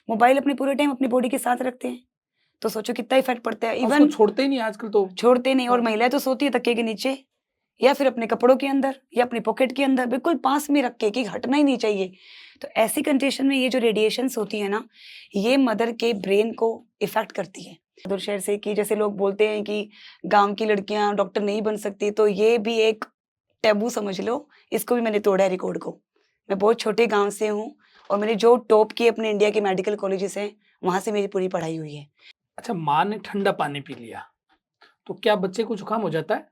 Mobile अपने पूरे time अपनी बॉडी के साथ रखते हैं, तो सोचो कितना इफेक्ट पड़ता है। उसको इवन छोड़ते ही नहीं आजकल तो। छोड़ते नहीं, और हाँ। महिलाएं तो सोती है तकिए के नीचे या फिर अपने कपड़ों के अंदर या अपनी पॉकेट के अंदर, बिल्कुल पास में रख के कि हटना ही नहीं चाहिए। तो ऐसी कंडीशन में ये जो रेडिएशंस होती है ना, ये मदर के ब्रेन को इफेक्ट करती है। दूर शहर से कि जैसे लोग बोलते हैं कि गांव की लड़कियां डॉक्टर नहीं बन सकती, तो ये भी एक टैबू समझ लो। इसको भी मैंने तोड़ा है रिकॉर्ड को। मैं बहुत छोटे गांव से हूँ और मैंने जो टॉप की अपने इंडिया के मेडिकल कॉलेजेस हैं, वहां से मेरी पूरी पढ़ाई हुई है। अच्छा, माँ ने ठंडा पानी पी लिया तो क्या बच्चे को जुकाम हो जाता है?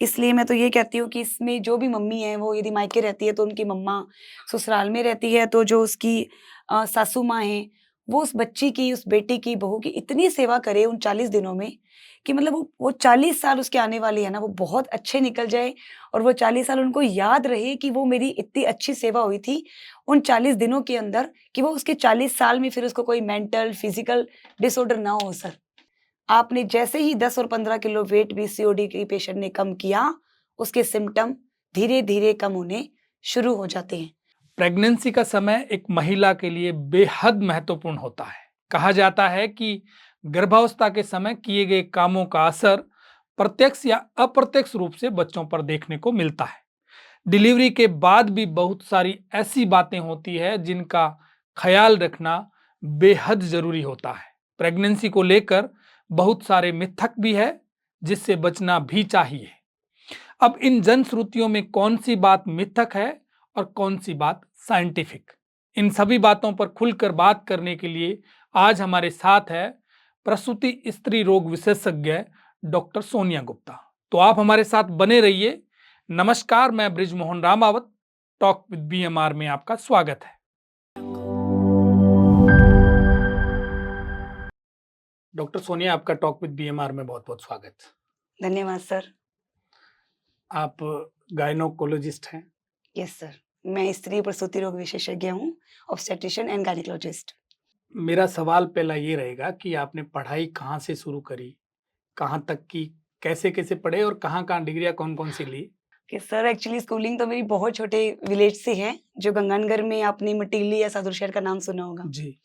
इसलिए मैं तो ये कहती हूँ कि इसमें जो भी मम्मी है, वो यदि मायके रहती है तो उनकी मम्मा, ससुराल में रहती है तो जो उसकी सासू माँ है, वो उस बच्ची की, उस बेटी की, बहू की इतनी सेवा करे उन 40 दिनों में कि मतलब वो 40 साल उसके आने वाली है ना, वो बहुत अच्छे निकल जाए और वो 40 साल उनको याद रहे कि वो मेरी इतनी अच्छी सेवा हुई थी उन 40 दिनों के अंदर, कि वो उसके 40 साल में फिर उसको कोई मेंटल, फिजिकल डिसऑर्डर ना हो सर। आपने जैसे ही 10 और 15 किलो वेट भी सीओडी की पेशेंट ने कम किया, उसके सिम्पटम धीरे-धीरे कम होने शुरू हो जाते हैं। प्रेगनेंसी का समय एक महिला के लिए बेहद महत्वपूर्ण होता है। कहा जाता है कि गर्भावस्था के समय किए गए कामों का असर प्रत्यक्ष या अप्रत्यक्ष रूप से बच्चों पर देखने को मिलता है। डिलीवरी के बाद भी बहुत सारी ऐसी बातें होती है जिनका ख्याल रखना बेहद जरूरी होता है। प्रेगनेंसी को लेकर बहुत सारे मिथक भी है जिससे बचना भी चाहिए। अब इन जनश्रुतियों में कौन सी बात मिथक है और कौन सी बात साइंटिफिक, इन सभी बातों पर खुलकर बात करने के लिए आज हमारे साथ है प्रसूति स्त्री रोग विशेषज्ञ डॉक्टर सोनिया गुप्ता। तो आप हमारे साथ बने रहिए। नमस्कार, मैं Brij Mohan Ramawat, talk with BMR में आपका स्वागत है। डॉक्टर सोनिया, आपका टॉक विद बीएमआर में बहुत बहुत स्वागत। धन्यवाद सर। आप गायनोकोलॉजिस्ट हैं? यस सर, मैं स्त्री प्रसूति रोग विशेषज्ञ हूँ, ऑब्स्टेट्रिशियन एंड गायनेकोलॉजिस्ट। मेरा सवाल पहला ये रहेगा कि आपने पढ़ाई कहाँ से शुरू करी, कहाँ तक की, कैसे-कैसे पढ़े और कहाँ-कहाँ डिग्रियाँ कौन-कौन सी ली? कि सर एक्चुअली स्कूलिंग तो मेरी बहुत छोटे विलेज से है, जो गंगानगर में आपने मटीली या सादुर शहर का नाम सुना होगा। जी।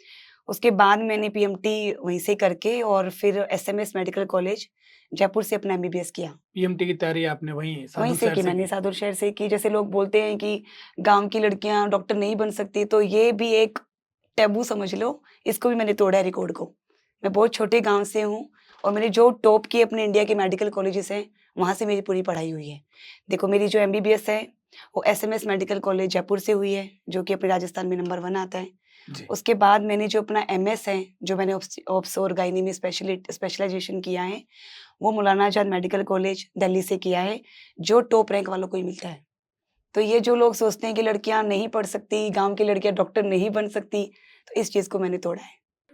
उसके बाद मैंने पीएमटी वहीं से करके और फिर एसएमएस मेडिकल कॉलेज जयपुर से अपना एमबीबीएस किया। पीएमटी की तैयारी आपने वहीं वहीं साधु से शहर की से मैंने, की? सादुर शहर से की। जैसे लोग बोलते हैं कि गाँव की लड़कियाँ डॉक्टर नहीं बन सकती, तो ये भी एक टैबू समझ लो। इसको भी मैंने तोड़ा है रिकॉर्ड को। मैं बहुत छोटे गाँव से हूँ और मैंने जो टॉप की अपने इंडिया के मेडिकल कॉलेजेस हैं, वहाँ से मेरी पूरी पढ़ाई हुई है। देखो मेरी जो एमबीबीएस है, वो एसएमएस मेडिकल कॉलेज जयपुर से हुई है, जो कि अपने राजस्थान में नंबर 1 आता है। जी। उसके बाद मैंने जो अपना एमएस है, जो मैंने ऑब्स और गायनी में स्पेशलाइजेशन किया है, वो मौलाना आजाद मेडिकल कॉलेज दिल्ली से किया है, जो टॉप रैंक वालों को ही मिलता है। तो ये जो लोग सोचते हैं कि लड़कियां नहीं पढ़ सकती, गाँव की लड़कियां डॉक्टर नहीं बन सकती, तो इस चीज़ को मैंने तोड़ा है।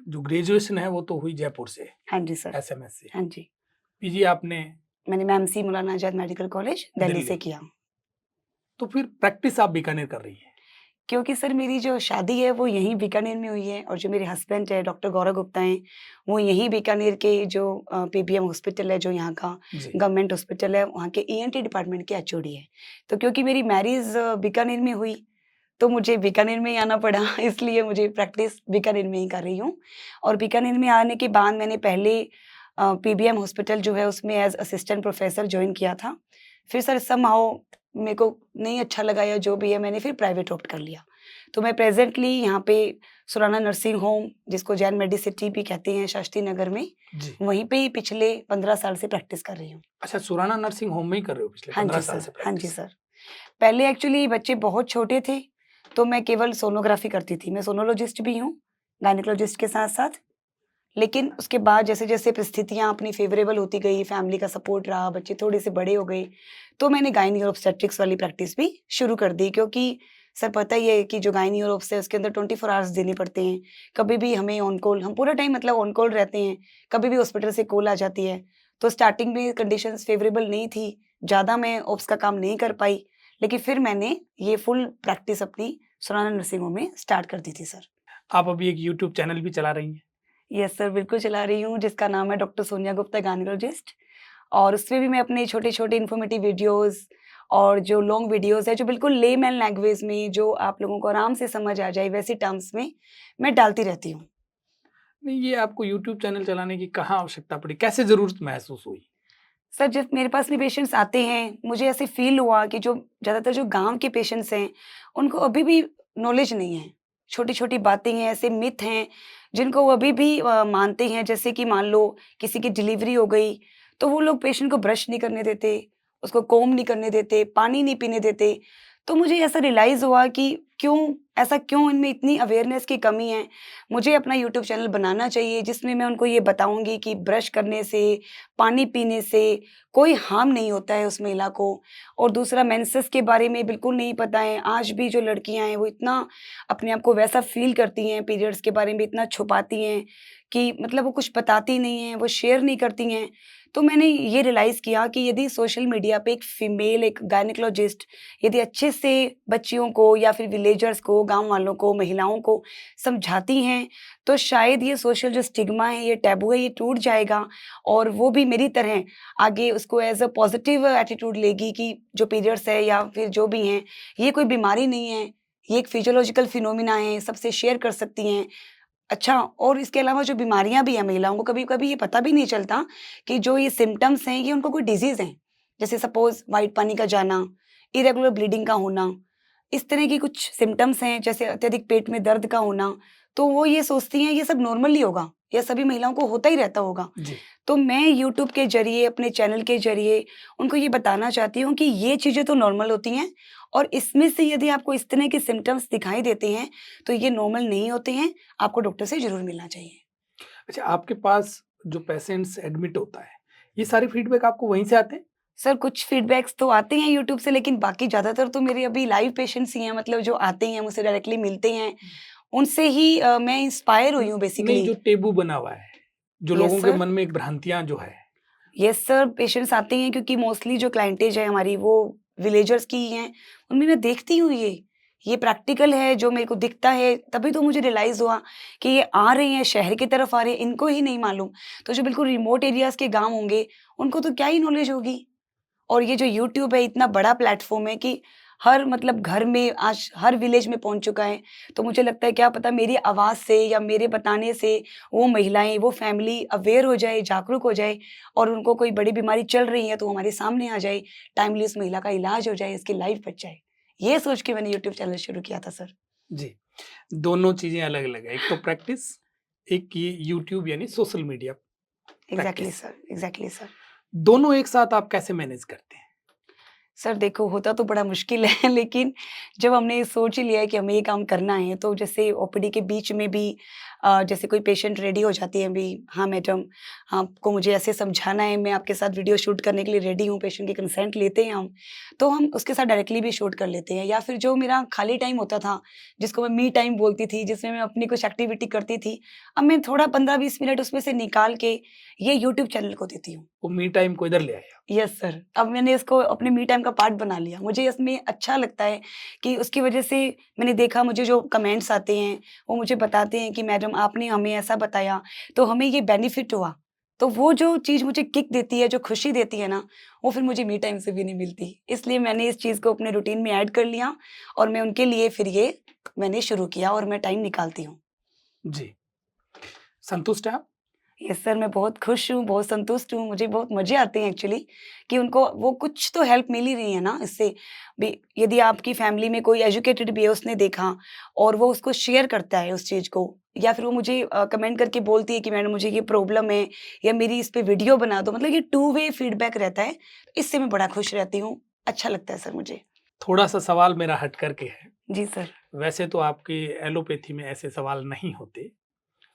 जो ग्रेजुएशन है वो तो हुई जयपुर से, हाँ जी सर। एसएमएस से। हाँ जी। पीजी आपने मैंने MMC Maulana Azad medical college Delhi से दिल्ली। किया। तो फिर प्रैक्टिस आप बीकानेर कर रही हैं। क्योंकि सर मेरी जो शादी है वो यहीं बीकानेर में हुई है और जो मेरे हस्बैंड है डॉक्टर गौरव गुप्ता हैं, वो यहीं बीकानेर के जो पीबीएम हॉस्पिटल है, जो यहाँ का जी। गवर्नमेंट हॉस्पिटल है, वहाँ के ईएनटी डिपार्टमेंट के एचओडी है। तो क्योंकि मेरी मैरिज बीकानेर में हुई, तो मुझे बीकानेर में ही आना पड़ा इसलिए मुझे प्रैक्टिस बीकानेर में ही कर रही हूँ। और बीकानेर में आने के बाद मैंने पहले पीबीएम हॉस्पिटल जो है उसमें एज़ असिस्टेंट प्रोफेसर जॉइन किया था। फिर सर समहाउ मेरे को नहीं अच्छा लगा या जो भी है, मैंने फिर प्राइवेट ऑप्ट कर लिया। तो मैं प्रेज़ेंटली यहाँ पे सुराना नर्सिंग होम, जिसको जैन मेडिसिटी भी कहते हैं, शास्त्री नगर में, जी। वहीं पे ही पिछले 15 साल से प्रैक्टिस कर रही हूँ। अच्छा, सुराना नर्सिंग होम में ही कर रहे हो पिछले हाँ 15 जी साल सर। से हाँ जी प्रैक्टिस? सर। पहले एक्चुअली बच्चे बहुत छोटे थे, तो मैं केवल सोनोग्राफ़ी करती थी। मैं सोनोलॉजिस्ट भी हूँ, गायनेकोलॉजिस्ट के साथ-साथ। लेकिन उसके बाद जैसे-जैसे परिस्थितियाँ अपनी फ़ेवरेबल होती गई, फैमिली का सपोर्ट रहा, बच्चे थोड़े से बड़े हो गए, तो मैंने गायनी और ऑब्स्टेट्रिक्स वाली प्रैक्टिस भी शुरू कर दी। क्योंकि सर पता ही है कि जो गायनी और ऑब्स है उसके अंदर 24 आवर्स देने पड़ते हैं। कभी भी हमें ऑन कॉल, हम पूरा टाइम मतलब ऑन कॉल रहते हैं, कभी भी हॉस्पिटल से कॉल आ जाती है। तो स्टार्टिंग में कंडीशंस फ़ेवरेबल नहीं थी, ज़्यादा मैं ऑब्स का काम नहीं कर पाई, लेकिन फिर मैंने ये फुल प्रैक्टिस अपनी सुराना नर्सिंग होम में स्टार्ट कर दी थी सर। आप अभी एक यूट्यूब चैनल भी चला रही हैं। यस सर, बिल्कुल चला रही हूँ, जिसका नाम है डॉक्टर सोनिया गुप्ता गायनेकोलॉजिस्ट। और उसमें भी मैं अपने छोटे-छोटे इन्फॉर्मेटिव वीडियोज़ और जो लॉन्ग वीडियोस है जो बिल्कुल लेमैन लैंग्वेज में जो आप लोगों को आराम से समझ आ जाए वैसी टर्म्स में मैं डालती रहती हूँ। नहीं, ये आपको यूट्यूब चैनल चलाने की कहाँ आवश्यकता पड़ी? कैसे ज़रूरत महसूस हुई? सर जब मेरे पास भी पेशेंट्स आते हैं, मुझे ऐसे फ़ील हुआ कि जो ज़्यादातर जो गाँव के पेशेंट्स हैं, उनको अभी भी नॉलेज नहीं है। छोटी-छोटी बातें हैं, ऐसे मिथ हैं, जिनको वो अभी भी मानते हैं। जैसे कि मान लो किसी की डिलीवरी हो गई, तो वो लोग पेशेंट को ब्रश नहीं करने देते, उसको कोम्ब नहीं करने देते, पानी नहीं पीने देते। तो मुझे ऐसा रियलाइज़ हुआ कि ऐसा क्यों इनमें इतनी अवेयरनेस की कमी है। मुझे अपना यूट्यूब चैनल बनाना चाहिए जिसमें मैं उनको ये बताऊँगी कि ब्रश करने से, पानी पीने से कोई हार्म नहीं होता है उस महिला को। और दूसरा मेंसेस के बारे में बिल्कुल नहीं पता है। आज भी जो लड़कियां हैं वो इतना अपने आप को वैसा फील करती हैं, पीरियड्स के बारे में इतना छुपाती हैं कि मतलब वो कुछ बताती नहीं हैं, वो शेयर नहीं करती हैं। तो मैंने ये रियलाइज़ किया कि यदि सोशल मीडिया पे एक फीमेल एक गायनेकोलॉजिस्ट यदि अच्छे से बच्चियों को या फिर विलेजर्स को, गांव वालों को, महिलाओं को समझाती हैं, तो शायद ये सोशल जो स्टिग्मा है, ये टैबू है, ये टूट जाएगा। और वो भी मेरी तरह आगे उसको एज़ अ पॉज़िटिव एटीट्यूड लेगी कि जो पीरियड्स है या फिर जो भी हैं, ये कोई बीमारी नहीं है, ये एक फिजियोलॉजिकल फिनोमिना है, सबसे शेयर कर सकती हैं। अच्छा, और इसके अलावा जो बीमारियाँ भी हैं महिलाओं को कभी-कभी ये पता भी नहीं चलता कि जो ये सिम्पटम्स हैं, ये उनको कोई डिज़ीज़ हैं। जैसे सपोज़ व्हाइट पानी का जाना, इरेगुलर ब्लीडिंग का होना, इस तरह की कुछ सिम्पटम्स हैं, जैसे अत्यधिक पेट में दर्द का होना, तो वो ये सोचती हैं ये सब नॉर्मल ही होगा, या सभी महिलाओं को होता ही रहता होगा। जी। तो मैं यूट्यूब के ज़रिए, अपने चैनल के ज़रिए उनको ये बताना चाहती हूँ कि ये चीज़ें तो नॉर्मल होती हैं, और इसमें से यदि आपको इस तरह के सिम्पटम्स दिखाई देते हैं, तो ये नॉर्मल नहीं होते हैं, आपको डॉक्टर से ज़रूर मिलना चाहिए। अच्छा, आपके पास जो पेशेंट्स एडमिट होता है, ये सारे फीडबैक आपको वहीं से आते हैं? सर कुछ फीडबैक्स तो आते हैं यूट्यूब से, लेकिन बाकी ज़्यादातर तो मेरे अभी लाइव पेशेंट्स ही हैं, मतलब जो आते हैं मुझसे डायरेक्टली मिलते हैं, उनसे ही मैं इंस्पायर हुई न हूँ नहीं, बेसिकली। जो टैबू बना हुआ है, जो यस लोगों के सर। मन में एक भ्रांतियाँ जो है। यस सर, पेशेंट्स आते हैं क्योंकि मोस्टली जो क्लाइंटेज है हमारी वो विलेजर्स की ही हैं। उनमें मैं देखती हूँ ये प्रैक्टिकल है जो मेरे को दिखता है, तभी तो मुझे रियलाइज़ हुआ कि ये आ रहे हैं, शहर की तरफ आ रहे हैं, इनको ही नहीं मालूम। तो जो बिल्कुल रिमोट एरियाज़ के गाँव होंगे, उनको तो क्या ही नॉलेज होगी। और ये जो यूट्यूब है इतना बड़ा प्लेटफ़ॉर्म है कि हर मतलब घर में आज हर विलेज में पहुँच चुका है। तो मुझे लगता है क्या पता मेरी आवाज़ से या मेरे बताने से वो महिलाएँ, वो फैमिली अवेयर हो जाए, जागरूक हो जाए, और उनको कोई बड़ी बीमारी चल रही है तो वो हमारे सामने आ जाए, टाइमली उस महिला का इलाज हो जाए, उसकी लाइफ़ बच जाए। ये सोच के मैंने यूट्यूब चैनल शुरू किया था सर। जी, दोनों चीज़ें अलग-अलग है। एक तो प्रैक्टिस, एक ये यूट्यूब यानी social media exactly practice. Sir, exactly sir. दोनों एक साथ आप कैसे मैनेज करते हैं? सर देखो, होता तो बड़ा मुश्किल है लेकिन जब हमने ये सोच ही लिया है कि हमें ये काम करना है, तो जैसे ओपीडी के बीच में भी जैसे कोई पेशेंट रेडी हो जाती है अभी, हाँ मैडम, आपको मुझे ऐसे समझाना है, मैं आपके साथ वीडियो शूट करने के लिए रेडी हूँ, पेशेंट की कंसेंट लेते हैं हम, तो हम उसके साथ डायरेक्टली भी शूट कर लेते हैं। या फिर जो मेरा खाली टाइम होता था, जिसको मैं मी टाइम बोलती थी, जिसमें मैं अपनी कुछ एक्टिविटी करती थी, अब मैं थोड़ा 15-20 मिनट उसमें से निकाल के ये यूट्यूब चैनल को देती हूँ। वो मी टाइम को इधर ले आए आप। यस सर, अब मैंने इसको अपने मी टाइम का पार्ट बना लिया। मुझे इसमें अच्छा लगता है कि उसकी वजह से मैंने देखा, मुझे जो कमेंट्स आते हैं, वो मुझे बताते हैं कि मैडम आपने हमें ऐसा बताया, तो हमें ये बेनिफिट हुआ। तो वो जो चीज़ मुझे किक देती है, जो खुशी देती है ना, वो फिर मुझे मी टाइम से भी नहीं मिलती। इसलिए मैंने इस चीज़ को अपने रूटीन में ऐड कर लिया, और मैं उनके लिए फिर ये मैंने शुरू किया और मैं टाइम निकालती हूँ। जी, संतुष्ट हैं आप? यस सर, मैं बहुत खुश हूँ, बहुत संतुष्ट हूँ, मुझे बहुत मज़े आते हैं एक्चुअली कि उनको वो कुछ तो हेल्प मिल ही रही है ना इससे भी। यदि आपकी फैमिली में कोई एजुकेटेड भी है, उसने देखा और वो उसको शेयर करता है उस चीज़ को, या फिर वो मुझे कमेंट करके बोलती है कि मैडम मुझे ये प्रॉब्लम है, या मेरी इस पे वीडियो बना दो, मतलब ये टू वे फीडबैक रहता है, इससे मैं बड़ा खुश रहती हूँ। अच्छा लगता है सर मुझे। थोड़ा-सा सवाल मेरा हट कर के है। जी सर। वैसे तो आपकी एलोपैथी में ऐसे सवाल नहीं होते।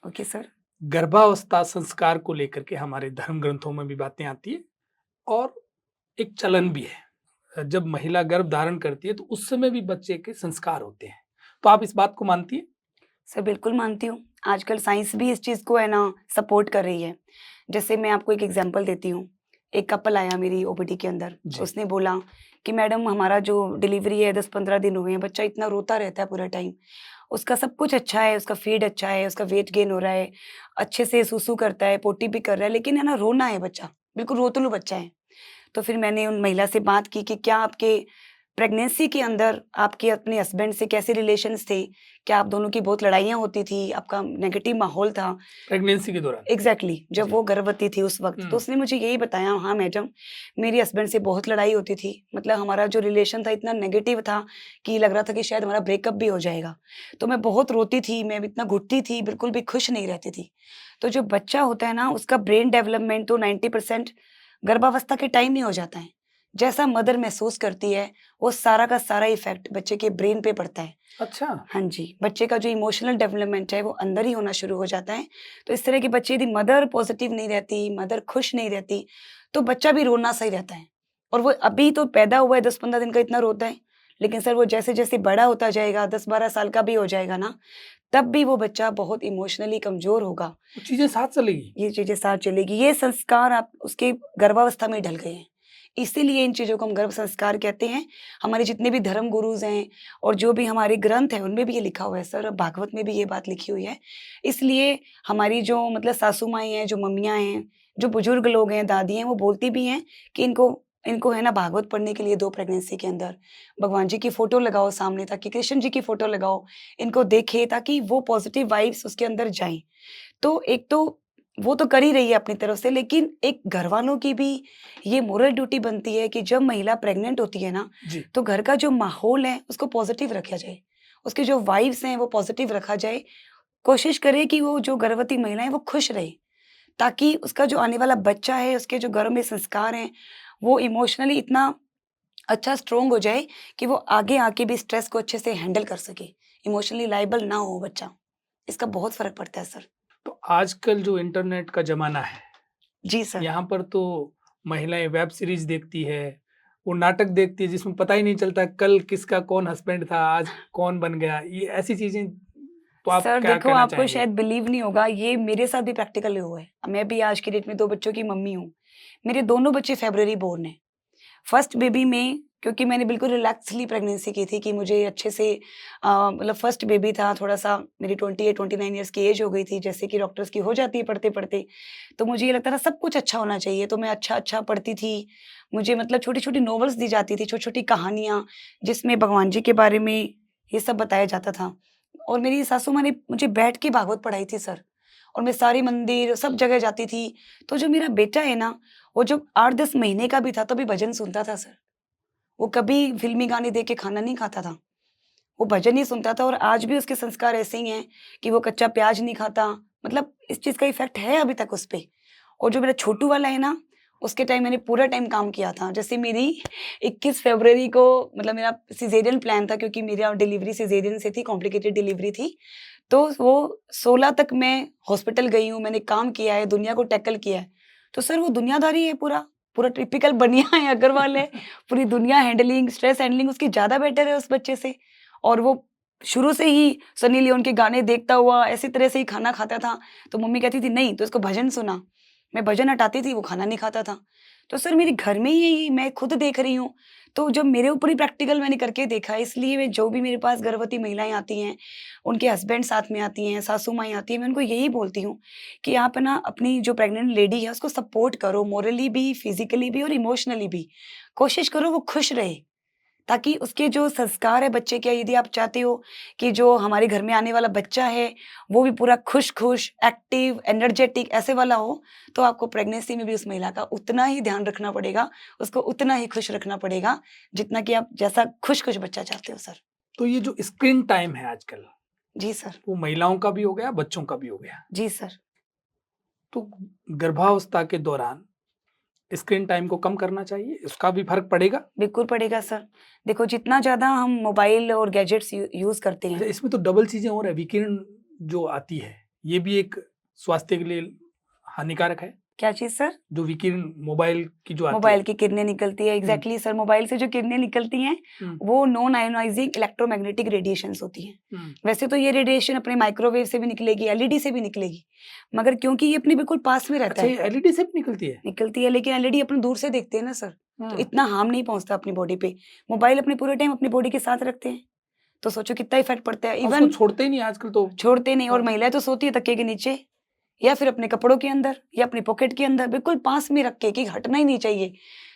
Okay sir. गर्भावस्था संस्कार को लेकर के हमारे धर्म ग्रंथों में भी बातें आती है और एक चलन भी है। जब महिला गर्भ धारण करती है तो उस समय भी बच्चे के संस्कार होते हैं। तो आप इस बात को मानती हैं? सर बिल्कुल मानती हूँ। आजकल साइंस भी इस चीज़ को है ना सपोर्ट कर रही है। जैसे मैं आपको एक एग्ज़ाम्पल देती हूँ। एक कपल आया मेरी ओपीडी के अंदर। जी। उसने बोला कि मैडम हमारा जो डिलीवरी है 10-15 दिन हुए हैं, बच्चा इतना रोता रहता है पूरा टाइम। उसका सब कुछ अच्छा है, उसका फ़ीड अच्छा है, उसका वेट गेन हो रहा है, अच्छे से सूसू करता है, पोटी भी कर रहा है, लेकिन है ना रोना है बच्चा, बिल्कुल रोतुलू बच्चा है। तो फिर मैंने उन महिला से बात की कि क्या आपके प्रेगनेंसी के अंदर आपके अपने हस्बैंड से कैसे रिलेशंस थे? क्या आप दोनों की बहुत लड़ाइयाँ होती थी? आपका नेगेटिव माहौल था? प्रेगनेंसी के दौरान? एग्ज़ैक्टली जब जी। वो गर्भवती थी उस वक़्त। तो उसने मुझे यही बताया, हाँ मैडम, मेरे हस्बैंड से बहुत लड़ाई होती थी। मतलब हमारा जो रिलेशन था इतना नेगेटिव था कि लग रहा था कि शायद हमारा ब्रेकअप भी हो जाएगा। तो मैं बहुत रोती थी, मैं इतना घुटती थी, बिल्कुल भी खुश नहीं रहती थी। तो जो बच्चा होता है ना, उसका ब्रेन डेवलपमेंट तो 90% गर्भावस्था के टाइम ही हो जाता है। जैसा मदर महसूस करती है, वो सारा का सारा इफ़ेक्ट बच्चे के ब्रेन पे पड़ता है। अच्छा। हाँ जी, बच्चे का जो इमोशनल डेवलपमेंट है वो अंदर ही होना शुरू हो जाता है। तो इस तरह के बच्चे, यदि मदर पॉज़िटिव नहीं रहती, मदर खुश नहीं रहती, तो बच्चा भी रोना सा ही रहता है। और वो अभी तो पैदा हुआ है 10-15 दिन का, इतना रोता है। लेकिन सर वो जैसे-जैसे बड़ा होता जाएगा, 10-12 साल का भी हो जाएगा ना, तब भी वो बच्चा बहुत इमोशनली कमज़ोर होगा। वो चीज़ें साथ चलेगी? ये चीज़ें साथ चलेगी। ये संस्कार आप उसके गर्भावस्था में ढल गए हैं। इसीलिए इन चीज़ों को हम गर्भ संस्कार कहते हैं। हमारे जितने भी धर्म गुरुज़ हैं और जो भी हमारे ग्रंथ हैं, उनमें भी ये लिखा हुआ है सर, भागवत में भी ये बात लिखी हुई है। इसलिए हमारी जो मतलब सासू माँ हैं, जो मम्मियाँ हैं, जो बुजुर्ग लोग हैं, दादी हैं, वो बोलती भी हैं कि इनको इनको है ना भागवत पढ़ने के लिए दो प्रेगनेंसी के अंदर। भगवान जी की फ़ोटो लगाओ सामने, ताकि कृष्ण जी की फ़ोटो लगाओ, इनको देखे ताकि वो पॉज़िटिव वाइब्स उसके अंदर जाएँ। तो एक तो वो तो कर ही रही है अपनी तरफ से, लेकिन एक घरवालों की भी ये मोरल ड्यूटी बनती है कि जब महिला प्रेग्नेंट होती है ना, जी। तो घर का जो माहौल है उसको पॉजिटिव रखा जाए। उसके जो वाइब्स हैं वो पॉजिटिव रखा जाए। कोशिश करे कि वो जो गर्भवती महिला है वो खुश रहे, ताकि उसका जो आने वाला बच्चा है, उसके जो गर्भ में संस्कार हैं, वो इमोशनली इतना अच्छा स्ट्रॉन्ग हो जाए कि वो आगे आके भी स्ट्रेस को अच्छे से हैंडल कर सके। इमोशनली लायबल ना हो बच्चा। इसका बहुत फ़र्क पड़ता है सर। तो आजकल जो इंटरनेट का ज़माना है, जी सर। यहाँ पर तो महिलाएँ वेब सीरीज़ देखती है, वो नाटक देखती है जिसमें पता ही नहीं चलता कल किसका कौन हस्बैंड था, आज कौन बन गया। ये ऐसी चीज़ें, तो आप सर क्या देखो, कहना आपको चाहेंगे? शायद बिलीव नहीं होगा, ये मेरे साथ भी प्रैक्टिकली हुआ है। मैं भी आज की डेट में 2 बच्चों की मम्मी हूँ। मेरे दोनों बच्चे फ़रवरी बोर्न हैं। फर्स्ट बेबी में क्योंकि मैंने बिल्कुल रिलैक्सली प्रेगनेंसी की थी कि मुझे अच्छे से मतलब फर्स्ट बेबी था, थोड़ा-सा मेरी 28-29 इयर्स की एज हो गई थी, जैसे कि डॉक्टर्स की हो जाती है पढ़ते-पढ़ते। तो मुझे ये लगता था सब कुछ अच्छा होना चाहिए, तो मैं अच्छा-अच्छा पढ़ती थी। मुझे मतलब छोटी-छोटी नॉवेल्स दी जाती थी, छोटी-छोटी कहानियाँ, जिसमें भगवान जी के बारे में ये सब बताया जाता था। और मेरी सासू माँ ने मुझे बैठ के भागवत पढ़ाई थी सर, और मैं सारे मंदिर सब जगह जाती थी। तो जो मेरा बेटा है ना, वो जब 8-10 महीने का भी था तभी भजन सुनता था सर। वो कभी फ़िल्मी गाने देख के खाना नहीं खाता था। वो भजन ही सुनता था, और आज भी उसके संस्कार ऐसे ही हैं कि वो कच्चा प्याज नहीं खाता। मतलब इस चीज़ का इफ़ेक्ट है अभी तक उस पे। और जो मेरा छोटू वाला है ना, उसके टाइम मैंने पूरा टाइम काम किया था। जैसे मेरी 21 फ़रवरी को मतलब मेरा सिज़ेरियन प्लान था, क्योंकि मेरा डिलीवरी सिज़ेरियन से थी, कॉम्प्लिकेटेड डिलीवरी थी। तो वो 16 तक मैं हॉस्पिटल गई हूँ, मैंने काम किया है, दुनिया को टैकल किया है। तो सर वो दुनियादारी है पूरा, पूरा टिपिकल बनिया है, अग्रवाल है। पूरी दुनिया हैंडलिंग, स्ट्रेस हैंडलिंग उसकी ज़्यादा बेटर है उस बच्चे से। और वो शुरू से ही सनी लियोन के गाने देखता हुआ ऐसी तरह से ही खाना खाता था। तो मम्मी कहती थी नहीं तो इसको भजन सुना। मैं भजन हटाती थी, वो खाना नहीं खाता था। तो सर मेरे घर में ही यही मैं खुद देख रही हूँ। तो जब मेरे ऊपर ही प्रैक्टिकल मैंने करके देखा है, इसलिए मैं जो भी मेरे पास गर्भवती महिलाएँ आती हैं, उनके हस्बैंड साथ में आती हैं, सासू माँ आती हैं, मैं उनको यही बोलती हूँ कि आप ना अपनी जो प्रेग्नेंट लेडी है उसको सपोर्ट करो, मोरली भी, फिज़िकली भी और इमोशनली भी। कोशिश करो वो खुश रहे। ताकि उसके जो संस्कार है बच्चे के, यदि आप चाहते हो कि जो हमारे घर में आने वाला बच्चा है, वो भी पूरा खुश-खुश, एक्टिव, एनर्जेटिक ऐसे वाला हो, तो आपको प्रेगनेंसी में भी उस महिला का उतना ही ध्यान रखना पड़ेगा, उसको उतना ही खुश रखना पड़ेगा, जितना कि आप जैसा खुश-खुश बच्चा चाहते हो सर। तो ये जो स्क्रीन टाइम है आजकल, जी सर। वो महिलाओं का भी हो गया, बच्चों का भी हो गया। जी सर। तो गर्भावस्था के दौरान स्क्रीन टाइम को कम करना चाहिए, उसका भी फ़र्क पड़ेगा? बिल्कुल पड़ेगा सर। देखो जितना ज़्यादा हम मोबाइल और गैजेट्स यूज़ करते अच्छा, हैं। इसमें तो डबल चीज़ें और है, विकिरण जो आती है, ये भी एक स्वास्थ्य के लिए हानिकारक है? क्या चीज़ सर? जो विकिरण मोबाइल की जो आती मोबाइल है। की किरणें निकलती है, हुँ, एग्ज़ैक्टली सर, मोबाइल से जो किरणें निकलती हैं, हुँ, वो नॉन आयोनाइज़िंग इलेक्ट्रोमैग्नेटिक रेडिएशंस होती हैं। हुँ। वैसे तो ये रेडिएशन अपने माइक्रोवेव से भी निकलेगी, एलईडी से भी निकलेगी, मगर क्योंकि ये अपने बिल्कुल पास में रहता अच्छा, ये है, एलईडी से भी निकलती है? निकलती है, लेकिन एलईडी अपन दूर से देखते हैं ना सर, तो हाँ। इतना हार्म नहीं पहुँचता अपनी बॉडी पे। मोबाइल अपने पूरे टाइम अपनी बॉडी के साथ रखते हैं, तो सोचो कितना इफ़ेक्ट पड़ता है। उसको इवन छोड़ते ही नहीं आजकल तो। छोड़ते नहीं, और हाँ। महिलाएँ तो सोती है तकिए के नीचे, या फिर अपने कपड़ों के अंदर या अपनी पॉकेट के अंदर बिल्कुल पास में रख के कि हटना ही नहीं चाहिए।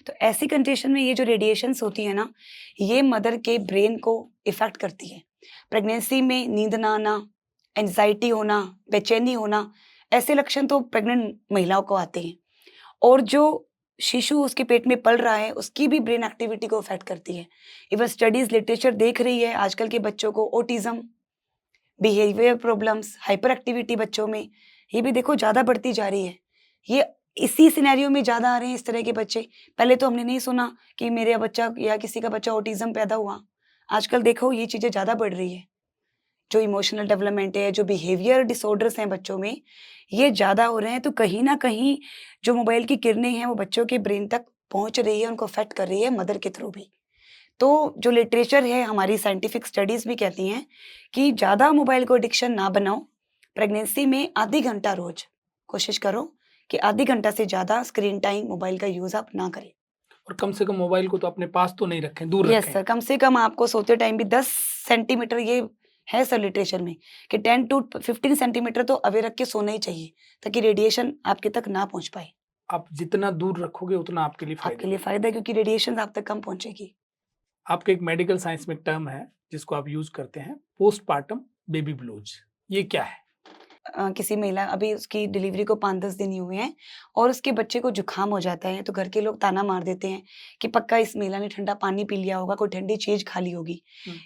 तो ऐसी कंडीशन में ये जो रेडिएशंस होती है ना, ये मदर के ब्रेन को इफेक्ट करती है। प्रेगनेंसी में नींद ना आना, एंजाइटी होना, बेचैनी होना, ऐसे लक्षण तो प्रेग्नेंट महिलाओं को आते हैं। और जो शिशु उसके पेट में पल रहा है, उसकी भी ब्रेन एक्टिविटी को इफेक्ट करती है। इवन स्टडीज लिटरेचर देख रही है आजकल के बच्चों को autism, behaviour problems, hyper activity बच्चों में, ये भी देखो ज़्यादा बढ़ती जा रही है। ये इसी सिनेरियो में ज़्यादा आ रहे हैं इस तरह के बच्चे। पहले तो हमने नहीं सुना कि मेरा बच्चा या किसी का बच्चा ऑटिज्म पैदा हुआ। आजकल देखो ये चीज़ें ज़्यादा बढ़ रही है। जो इमोशनल डेवलपमेंट है, जो बिहेवियर डिसऑर्डर्स हैं बच्चों में, ये ज़्यादा हो रहे हैं। तो कहीं न कहीं जो मोबाइल की किरणें हैं वो बच्चों के ब्रेन तक पहुँच रही है, उनको अफ़ेक्ट कर रही है मदर के थ्रू भी। तो जो लिटरेचर है, हमारी साइंटिफिक स्टडीज़ भी कहती हैं कि ज़्यादा मोबाइल को एडिक्शन ना बनाओ। प्रेगनेंसी में आधी घंटा रोज़ कोशिश करो कि आधी घंटा से ज़्यादा स्क्रीन टाइम मोबाइल का यूज़ आप ना करें। और कम से कम मोबाइल को तो अपने पास तो नहीं रखें, दूर यस रखें। सर, कम से कम आपको सोते टाइम भी 10 सेंटीमीटर, ये है सर लिटरेचर में कि 10 टू 15 सेंटीमीटर तो अवे रख के सोना ही चाहिए, ताकि रेडिएशन आपके तक ना पहुँच पाए। आप जितना दूर रखोगे उतना आपके लिए आपके लिए फायदेमंद। फ़ायदा है क्योंकि रेडिएशन आप तक कम पहुँचेगी। आपके एक मेडिकल साइंस में टर्म है जिसको आप यूज करते हैं, पोस्टपार्टम बेबी ब्लूज। ये क्या है? किसी महिला, अभी उसकी डिलीवरी को 5-10 दिन ही हुए हैं और उसके बच्चे को जुकाम हो जाता है, तो घर के लोग ताना मार देते हैं कि पक्का इस महिला ने ठंडा पानी पी लिया होगा, कोई ठंडी चीज़ खा ली होगी।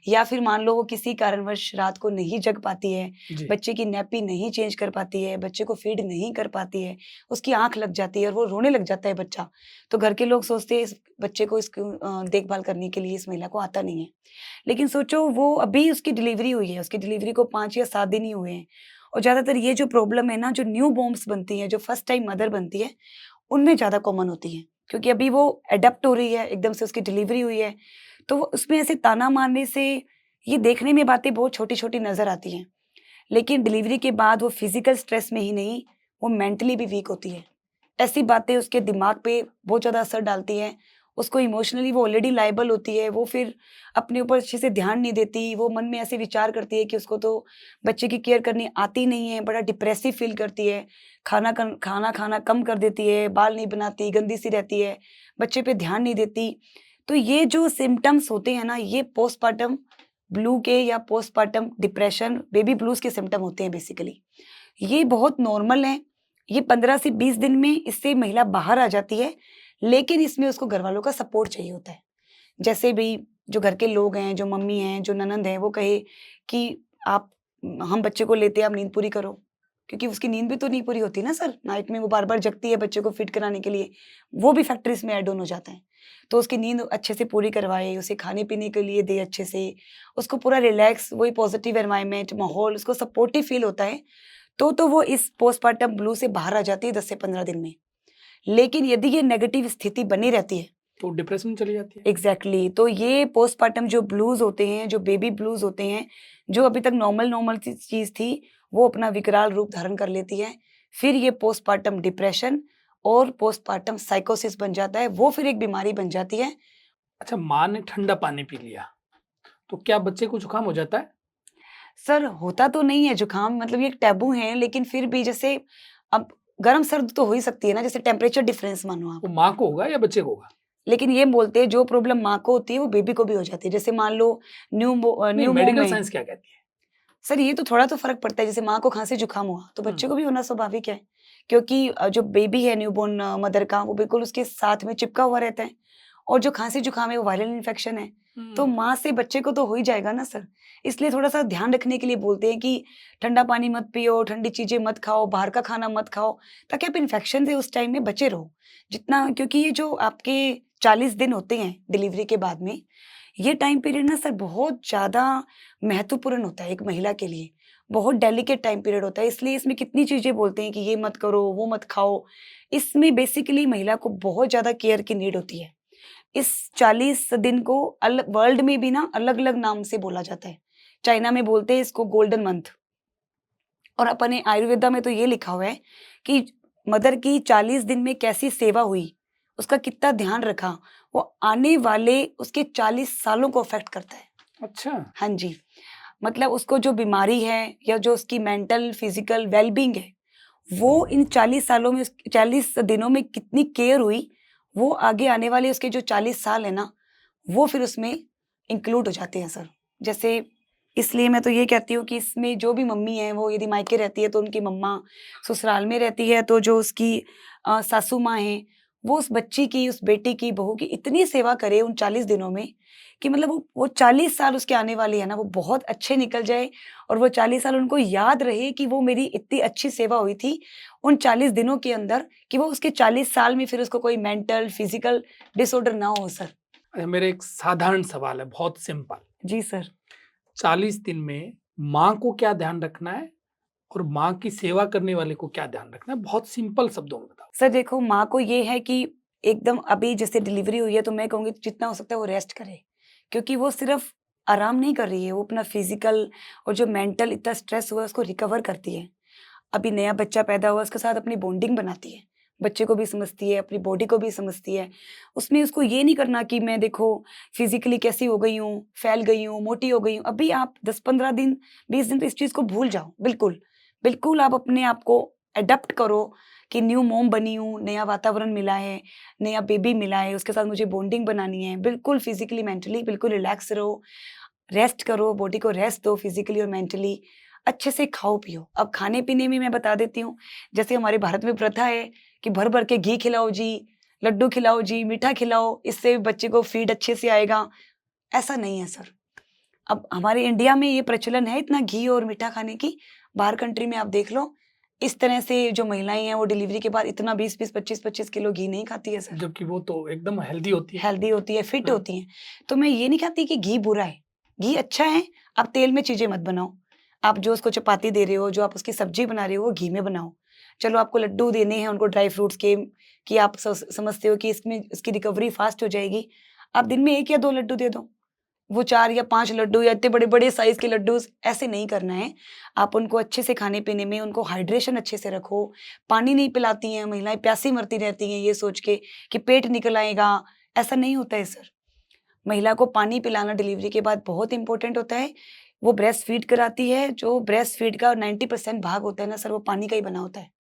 या फिर मान लो वो किसी कारणवश रात को नहीं जग पाती है, जी। बच्चे की नैपी नहीं चेंज कर पाती है, बच्चे को फीड नहीं कर पाती है, उसकी आँख लग जाती है और वो रोने लग जाता है बच्चा। तो घर के लोग सोचते हैं इस बच्चे को देखभाल करने के लिए इस महिला को आता नहीं है। लेकिन सोचो वो अभी उसकी डिलीवरी हुई है, उसकी डिलीवरी को 5 या 7 दिन ही हुए हैं। और ज़्यादातर ये जो प्रॉब्लम है ना, जो न्यू बॉर्न्स बनती हैं, जो फर्स्ट टाइम मदर बनती है, उनमें ज़्यादा कॉमन होती है। क्योंकि अभी वो एडॉप्ट हो रही है, एकदम से उसकी डिलीवरी हुई है, तो वो उसमें ऐसे ताना मारने से ये देखने में बातें बहुत छोटी-छोटी नज़र आती हैं। लेकिन डिलीवरी के बाद वो फिज़िकल स्ट्रेस में ही नहीं, वो मेंटली भी वीक होती है। ऐसी बातें उसके दिमाग पे बहुत ज़्यादा असर डालती हैं। उसको इमोशनली वो ऑलरेडी लायबल होती है, वो फिर अपने ऊपर अच्छे से ध्यान नहीं देती, वो मन में ऐसे विचार करती है कि उसको तो बच्चे की केयर करनी आती नहीं है, बड़ा डिप्रेसिव फ़ील करती है, खाना खाना कम कर देती है, बाल नहीं बनाती, गंदी-सी रहती है, बच्चे पे ध्यान नहीं देती। तो ये जो सिम्पटम्स होते हैं ना, ये पोस्टपार्टम ब्लू के या पोस्टपार्टम डिप्रेशन, बेबी ब्लूज़ के सिम्पटम होते हैं बेसिकली। ये बहुत नॉर्मल है। ये 15 से 20 दिन में इससे महिला बाहर आ जाती है, लेकिन इसमें उसको घरवालों का सपोर्ट चाहिए होता है। जैसे भी जो घर के लोग हैं, जो मम्मी हैं, जो ननंद हैं, वो कहे कि आप हम बच्चे को लेते हैं, आप नींद पूरी करो। क्योंकि उसकी नींद भी तो नहीं पूरी होती ना सर, नाइट में वो बार-बार जगती है बच्चे को फिट कराने के लिए। वो भी फैक्टर इसमें ऐड ऑन हो जाता है। तो उसकी नींद अच्छे से पूरी करवाए, उसे खाने-पीने के लिए दे अच्छे से, उसको पूरा रिलैक्स, वही पॉजिटिव एनवायरनमेंट, माहौल, उसको सपोर्टिव फील होता है, तो वो इस पोस्टपार्टम ब्लू से बाहर आ जाती है 10 से 15 दिन में। लेकिन यदि ये नेगेटिव स्थिति बनी रहती है, तो डिप्रेशन में चली जाती है। एग्ज़ैक्टली, तो ये पोस्टपार्टम जो ब्लूज़ होते हैं, जो बेबी ब्लूज़ होते हैं, जो अभी तक नॉर्मल चीज़ थी, वो अपना विकराल रूप धारण कर लेती है। फिर ये पोस्टपार्टम डिप्रेशन और पोस्टपार्टम साइकोसिस बन जाता है, वो फिर एक बीमारी बन जाती है। अच्छा, माँ ने ठंडा पानी पी लिया तो क्या बच्चे को जुकाम हो जाता है? सर होता तो नहीं है जुकाम, मतलब ये एक टैबू है, लेकिन फिर भी जैसे अब गर्म-सर्द तो हो ही सकती है ना, जैसे टेम्परेचर डिफरेंस मानो आप। वो माँ को होगा या बच्चे को होगा? लेकिन ये बोलते हैं जो प्रॉब्लम माँ को होती है वो बेबी को भी हो जाती है। जैसे मान लो नहीं, न्यू मॉम मेडिकल है। साइंस क्या कहती है? सर ये तो थोड़ा तो फ़र्क पड़ता है, जैसे माँ को खाँसी-जुकाम हुआ, तो बच्चे हुँ। को भी होना स्वाभाविक है। क्योंकि जो बेबी है न्यूबॉर्न मदर का, वो बिल्कुल उसके साथ में चिपका हुआ रहता है और जो खाँसी-जुकाम है वो वायरल इन्फेक्शन है। तो हुँ। माँ से बच्चे को तो हो ही जाएगा ना सर। इसलिए थोड़ा-सा ध्यान रखने के लिए बोलते हैं कि ठंडा पानी मत पियो, ठंडी चीज़ें मत खाओ, बाहर का खाना मत खाओ, ताकि आप इन्फेक्शन से उस टाइम में बचे रहो। जितना, क्योंकि ये जो आपके 40 दिन होते हैं डिलीवरी के बाद में, ये टाइम पीरियड ना सर बहुत ज़्यादा महत्वपूर्ण होता है एक महिला के लिए। बहुत डेलिकेट टाइम पीरियड होता है, इसलिए इसमें कितनी चीज़ें बोलते हैं कि ये मत करो, वो मत खाओ। इसमें बेसिकली महिला को बहुत ज़्यादा केयर की नीड होती है। इस 40 दिन को वर्ल्ड में भी ना अलग-अलग नाम से बोला जाता है। चाइना में बोलते हैं इसको गोल्डन मंथ, और अपने आयुर्वेदा में तो ये लिखा हुआ है कि मदर की 40 दिन में कैसी सेवा हुई, उसका कितना ध्यान रखा, वो आने वाले उसके 40 सालों को अफ़ेक्ट करता है। अच्छा। हाँ जी, मतलब उसको जो बीमारी है या जो उसकी मेंटल, फिज़िकल वेल-बीइंग है, वो इन 40 सालों में 40 दिनों में कितनी केयर हुई, वो आगे आने वाले उसके जो 40 साल है ना, वो फिर उसमें इंक्लूड हो जाते हैं सर। जैसे इसलिए मैं तो ये कहती हूँ कि इसमें जो भी मम्मी है वो यदि मायके रहती है तो उनकी मम्मा, ससुराल में रहती है तो जो उसकी सासू माँ हैं, वो उस बच्ची की, उस बेटी की, बहू की इतनी सेवा करे उन 40 दिनों में कि मतलब वो 40 साल उसके आने वाले हैं ना, वो बहुत अच्छे निकल जाए और वो 40 साल उनको याद रहे कि वो मेरी इतनी अच्छी सेवा हुई थी उन 40 दिनों के अंदर, कि वो उसके 40 साल में फिर उसको कोई मेंटल, फिजिकल डिसऑर्डर ना हो सर। अच्छा, मेरा एक साधारण सवाल है, बहुत सिंपल। जी सर। 40 दिन में माँ को क्या ध्यान रखना है और माँ की सेवा करने वाले को क्या ध्यान रखना है? बहुत सिंपल शब्दों में बताओ। सर देखो, माँ को ये है कि एकदम अभी जैसे डिलीवरी हुई है तो मैं कहूँगी जितना हो सकता है वो रेस्ट करे। क्योंकि वो सिर्फ़ आराम नहीं कर रही है, वो अपना फिज़िकल और जो मेंटल इतना स्ट्रेस हुआ है उसको रिकवर करती है। अभी नया बच्चा पैदा हुआ, उसके साथ अपनी बॉन्डिंग बनाती है। बच्चे को भी समझती है, अपनी बॉडी को भी समझती है। उसमें उसको ये नहीं करना कि मैं देखो फिज़िकली कैसी हो गई हूँ, फैल गई हूँ, मोटी हो गई हूँ। अभी आप 10-15 दिन, 20 दिन तो इस चीज़ को भूल जाओ, बिल्कुल। बिल्कुल आप अपने आप को एडॉप्ट करो कि न्यू मॉम बनी हूँ, नया वातावरण मिला है, नया बेबी मिला है, उसके साथ मुझे बॉन्डिंग बनानी है। बिल्कुल फिज़िकली, मेंटली बिल्कुल रिलैक्स रहो, रेस्ट करो, बॉडी को रेस्ट दो फिज़िकली और मेंटली। अच्छे से खाओ-पियो। अब खाने-पीने में मैं बता देती हूँ, जैसे हमारे भारत में प्रथा है कि भर-भर के घी खिलाओ जी, लड्डू खिलाओ जी, मीठा खिलाओ, इससे बच्चे को फ़ीड अच्छे से आएगा। ऐसा नहीं है सर। अब हमारे इंडिया में ये प्रचलन है इतना घी और मीठा खाने की, बाहर कंट्री में आप देख लो, इस तरह से जो महिलाएँ हैं वो डिलीवरी के बाद इतना 20-20, 25-25 किलो घी नहीं खाती है सर। जबकि वो तो एकदम हेल्दी होती है। हेल्दी होती है, फिट हाँ। होती हैं। तो मैं ये नहीं कहती कि घी बुरा है, घी अच्छा है, आप तेल में चीज़ें मत बनाओ। आप जो उसको चपाती दे रहे हो, जो आप उसकी सब्ज़ी बना रहे हो, वो घी में बनाओ। चलो आपको लड्डू देने हैं उनको ड्राई फ्रूट्स के, कि आप समझते हो कि इसमें इसकी रिकवरी फ़ास्ट हो जाएगी, आप दिन में 1 या 2 लड्डू दे दो। वो 4 या 5 लड्डू या इतने बड़े-बड़े साइज़ के लड्डूज़ ऐसे नहीं करना है। आप उनको अच्छे से खाने-पीने में उनको हाइड्रेशन अच्छे से रखो। पानी नहीं पिलाती हैं महिलाएँ, प्यासी मरती रहती हैं ये सोच के कि पेट निकल आएगा, ऐसा नहीं होता है सर। महिला को पानी पिलाना डिलीवरी के बाद बहुत इम्पोर्टेंट होता है। वो ब्रेस्ट फीड कराती है, जो ब्रेस्ट फीड का 90% भाग होता है ना सर, वो पानी का ही बना होता है।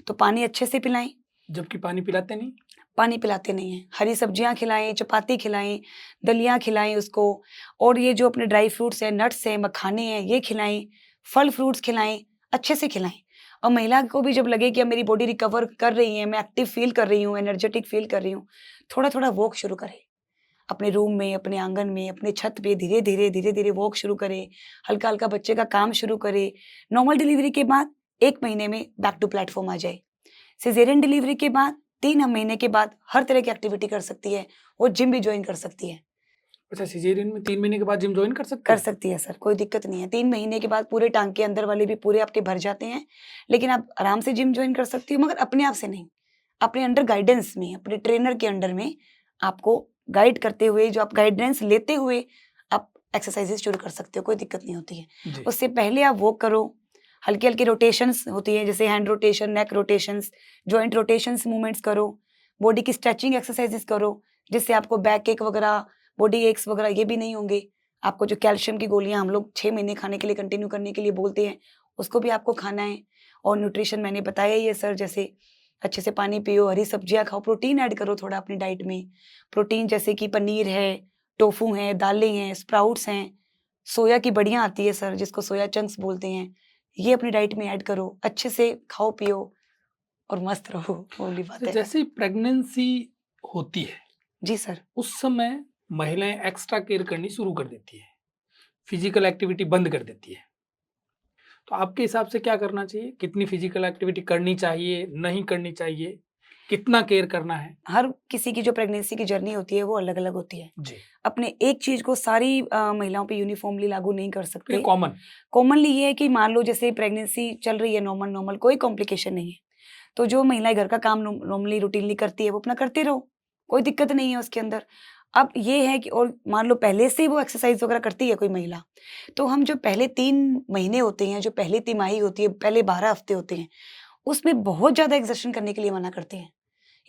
तो पानी अच्छे से पिलाएँ। जबकि पानी पिलाते नहीं। पानी पिलाते नहीं हैं। हरी सब्जियाँ खिलाएँ, चपाती खिलाएँ, दलिया खिलाएँ उसको, और ये जो अपने ड्राई फ्रूट्स हैं, नट्स हैं, मखाने हैं, ये खिलाएँ, फल फ्रूट्स खिलाएँ, अच्छे से खिलाएँ। और महिला को भी जब लगे कि अब मेरी बॉडी रिकवर कर रही है, मैं एक्टिव फ़ील कर रही हूँ, एनर्जेटिक फ़ील कर रही हूँ, थोड़ा-थोड़ा वॉक शुरू करें। अपने रूम में, अपने आंगन में, अपने छत पे धीरे-धीरे, धीरे-धीरे वॉक शुरू करें, हल्का-हल्का बच्चे का काम शुरू करें। नॉर्मल डिलीवरी के बाद 1 महीने में बैक टू प्लेटफ़ॉर्म आ जाए। सिज़ेरियन डिलीवरी के बाद 3 महीने के बाद हर तरह की एक्टिविटी कर सकती है, वो जिम भी जॉइन कर सकती है। अच्छा, सिजेरियन में 3 महीने के बाद जिम जॉइन कर सकते हैं? सर, कोई दिक्कत नहीं है। 3 महीने के बाद पूरे टाँके अंदर वाले भी पूरे आपके भर जाते हैं, लेकिन आप आराम से जिम जॉइन कर सकती हो, मगर अपने आप से नहीं। अपने अंडर गाइडेंस में, अपने ट्रेनर के अंडर में आपको गाइड करते हुए, जो आप गाइडेंस लेते हुए आप एक्सरसाइज़ेज़ शुरू कर सकते हो, कोई दिक्कत नहीं होती है। जी। उससे पहले आप वॉक करो, हल्की-हल्की रोटेशंस होती हैं, जैसे हैंड रोटेशन, नेक रोटेशंस, जॉइंट रोटेशंस मूवमेंट्स करो, बॉडी की स्ट्रेचिंग एक्सरसाइज़ेज़ करो, जिससे आपको बैक एक वगैरह, बॉडी एक्स वगैरह ये भी नहीं होंगे। आपको जो कैल्शियम की गोलियाँ हम लोग 6 महीने खाने के लिए कंटिन्यू करने के लिए बोलते हैं, उसको भी आपको खाना है। और न्यूट्रिशन मैंने बताया ही है सर, जैसे अच्छे से पानी पियो, हरी सब्जियाँ खाओ, प्रोटीन ऐड करो थोड़ा अपनी डाइट में। प्रोटीन जैसे कि पनीर है, टोफू है, दालें हैं, स्प्राउट्स हैं, सोया की बड़ियाँ आती है सर, जिसको सोया चंक्स बोलते हैं। ये अपनी डाइट में ऐड करो, अच्छे से खाओ-पियो और मस्त रहो, वो वाली बात तो है। जैसे ही प्रेगनेंसी होती है, जी सर। उस समय महिलाएं एक्स्ट्रा केयर करनी शुरू कर देती है, फिजिकल एक्टिविटी बंद कर देती है। तो आपके हिसाब से क्या करना चाहिए? कितनी फिजिकल एक्टिविटी करनी चाहिए, नहीं करनी चाहिए? कितना केयर करना है? हर किसी की जो प्रेगनेंसी की जर्नी होती है, वो अलग-अलग होती है। जी, अपने एक चीज़ को सारी महिलाओं पे यूनिफ़ॉर्मली लागू नहीं कर ये सकते। कॉमन। कॉमनली ये है कि मान लो जैसे प्रेगनेंसी चल रही है नॉर्मल कोई कॉम्प्लिकेशन नहीं है। तो जो महिलाएँ घर का काम नॉर्मली रूटीनली करती है, वो अपना करते रहो, कोई दिक्कत नहीं है उसके अंदर। अब ये है कि और मान लो पहले से वो एक्सरसाइज़ वगैरह करती है कोई महिला, तो हम जो पहले 3 महीने होते हैं, जो पहली तिमाही होती है, पहले 12 हफ्ते होते हैं, उसमें बहुत ज़्यादा एक्सर्शन करने के लिए मना करते हैं।